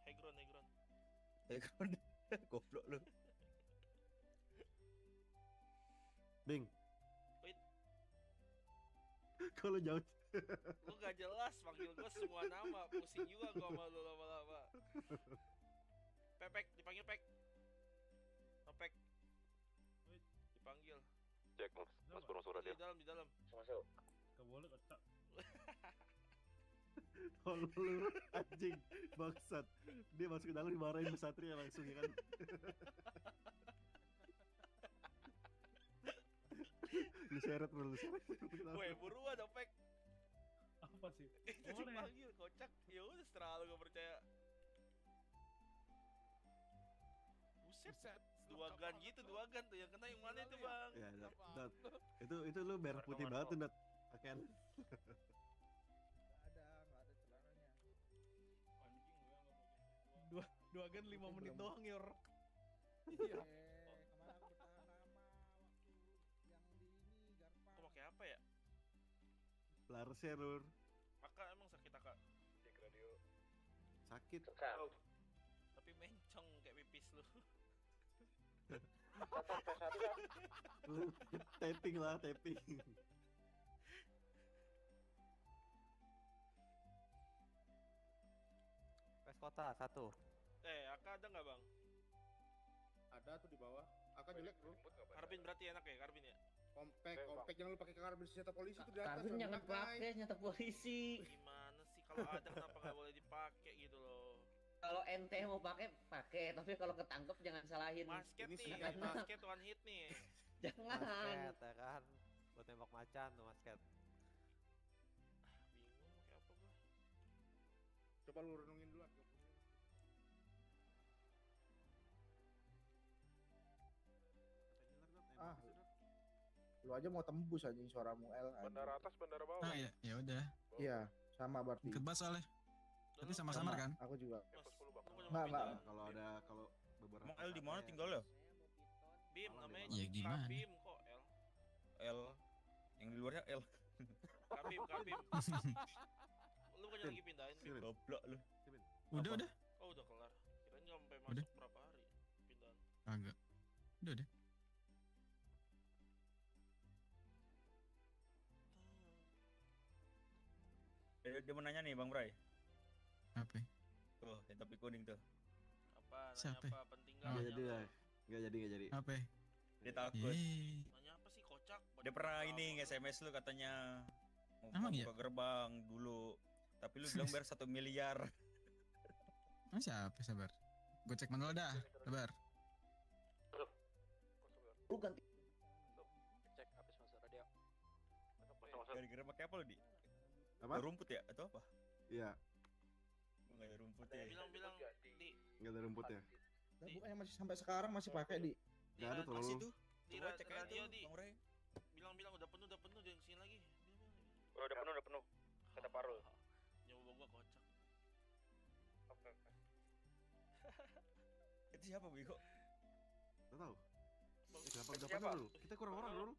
Hegron. Hengron. Goblok lu. Bing. Wait. Kalau jauh. Lu gak jelas panggil gue semua nama, pusing juga gue sama lu lama-lama. Pek, dipanggil Pek. Pek. Dipanggil. Cek mas Purno suara dia. Di dalam. Masuk. Gak boleh kocak. Tolong lu anjing bangsat. Dia masuk ke dalam dimarahin Satria langsung ya kan. Lu seret. Woi, buruan dong Pek. Apa sih? Itu dipanggil kocak. Ya udah setelah lu gak percaya. Buset. Dua gan tuh yang kena yang mana itu bang? Ya, Dat. Itu lu merah putih banget tuh, Dat. Pakaian. Nggak ada celananya. Dua gan 5 menit doang yor. Iya. Kemarin aku bertahan lama waktu yang di ini Garpa. Kok pakai apa ya? Larsnya, Lur. Kakak emang sakit kakak? Cek radio. Sakit. Tapi mencong kayak pipis lu. Lu tapping. Pes kota 1. Aka ada nggak bang? Ada tuh di bawah. Aka jelek bro. Karbin berarti enak ya karbin ya? Kompek jangan lu pakai karbin senjata polisi tuh di atas. Karbin jangan pakai senjata polisi. Gimana sih kalau ada kenapa nggak boleh dipakai gitu loh? Kalau ente mau pakai, tapi kalau ketangkep jangan salahin. Basket Ini nih, karena- basket one hit nih. Jangan. Basket ya kan. Buat tembak macan tuh basket. Bingung kayak apa gua. Coba lu renungin dulu. Lu aja mau tembus anjing suaramu L. Bandara atas, bandara bawah. Ah ya udah. Iya, sama berarti. Ikut bas soalnya. Tapi sama-sama kan? Aku juga. Enggak. Kalau beberapa Emang L di mana tinggal ya? Bim namanya. Ya gimana? Kabim kok L. L. Yang di luarnya L. Kabim. Lu bukannya lagi pindahin Bim? Goblok lu. Udah. Oh udah kelar. Kirain nggak sampai Udah. masuk berapa hari pindahan. Agak. Udah. Dia mau nanya nih Bang Bray. Apa? Tuh, yang topi kuning tuh. Apa? Nanya Siapa? apa? Penting Oh. Nggak jadi. Apa? Dia takut. Nanya apa sih kocak? Dia pernah ini SMS lu katanya mau Emang buka iya? gerbang dulu. Tapi lu bilang bayar 1 miliar. Emang siapa? Sabar. Gue cek manual dah. Sabar. Lu ganti. Cek habis masuk radio. Gara-gara pakai apa lu, Di? Apa? Rumput ya atau apa? Iya, Enggak ada rumput ya. Bilang di nggak ada rumput ya. Nah, bukannya masih sampai sekarang masih pakai di. Nggak ada tuh. Masih tuh. di Coba cek aja radio tuh, di. Bang Ray. Bilang udah penuh jangan kesini lagi. Udah penuh. Kata Parul. Nyoba gua kocak. Itu siapa, Bego? Nggak tahu. Kenapa udah penuh dulu? Kita kurang orang dulu.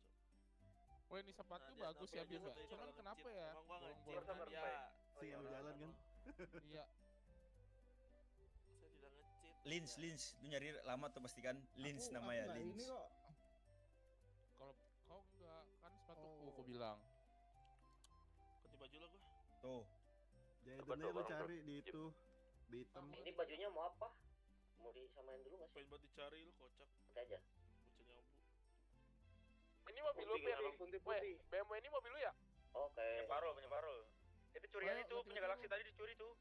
Wah ini sepatu bagus ya Bim ya. Cuman kenapa ya? Bolong-bolong ya. Sial jalan kan. Iya. Saya tidak ngecit. Lins. Lu nyari lama tuh pastikan. Lins namanya, Ini Lins. kok. Kalau kau enggak kan sepatuku aku bilang. Ganti baju lah gua. Tuh. Jahitannya lu cari di itu. Di hitam. Ini bajunya mau apa? Mau disamain dulu nggak sih? Pengen buat dicari lu kocak. Pakai aja. Bocah nyambu. Ini mobil lu Peri. BMW ini mobil lu ya? Oke. Punya Parul. Itu curian itu, punya Galaxy tadi dicuri tuh.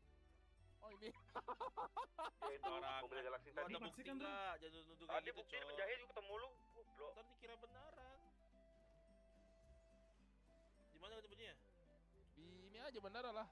Oh ini. Ya itu Orang mobil Galaxy lu tadi. ada bukti enggak? Jangan nuduh kayak Tadi gitu, bukti Cok. penjahit juga ketemu lu. Goblok. Ntar dikira benaran. Di mana ganti bajunya? Di ini aja bandara lah.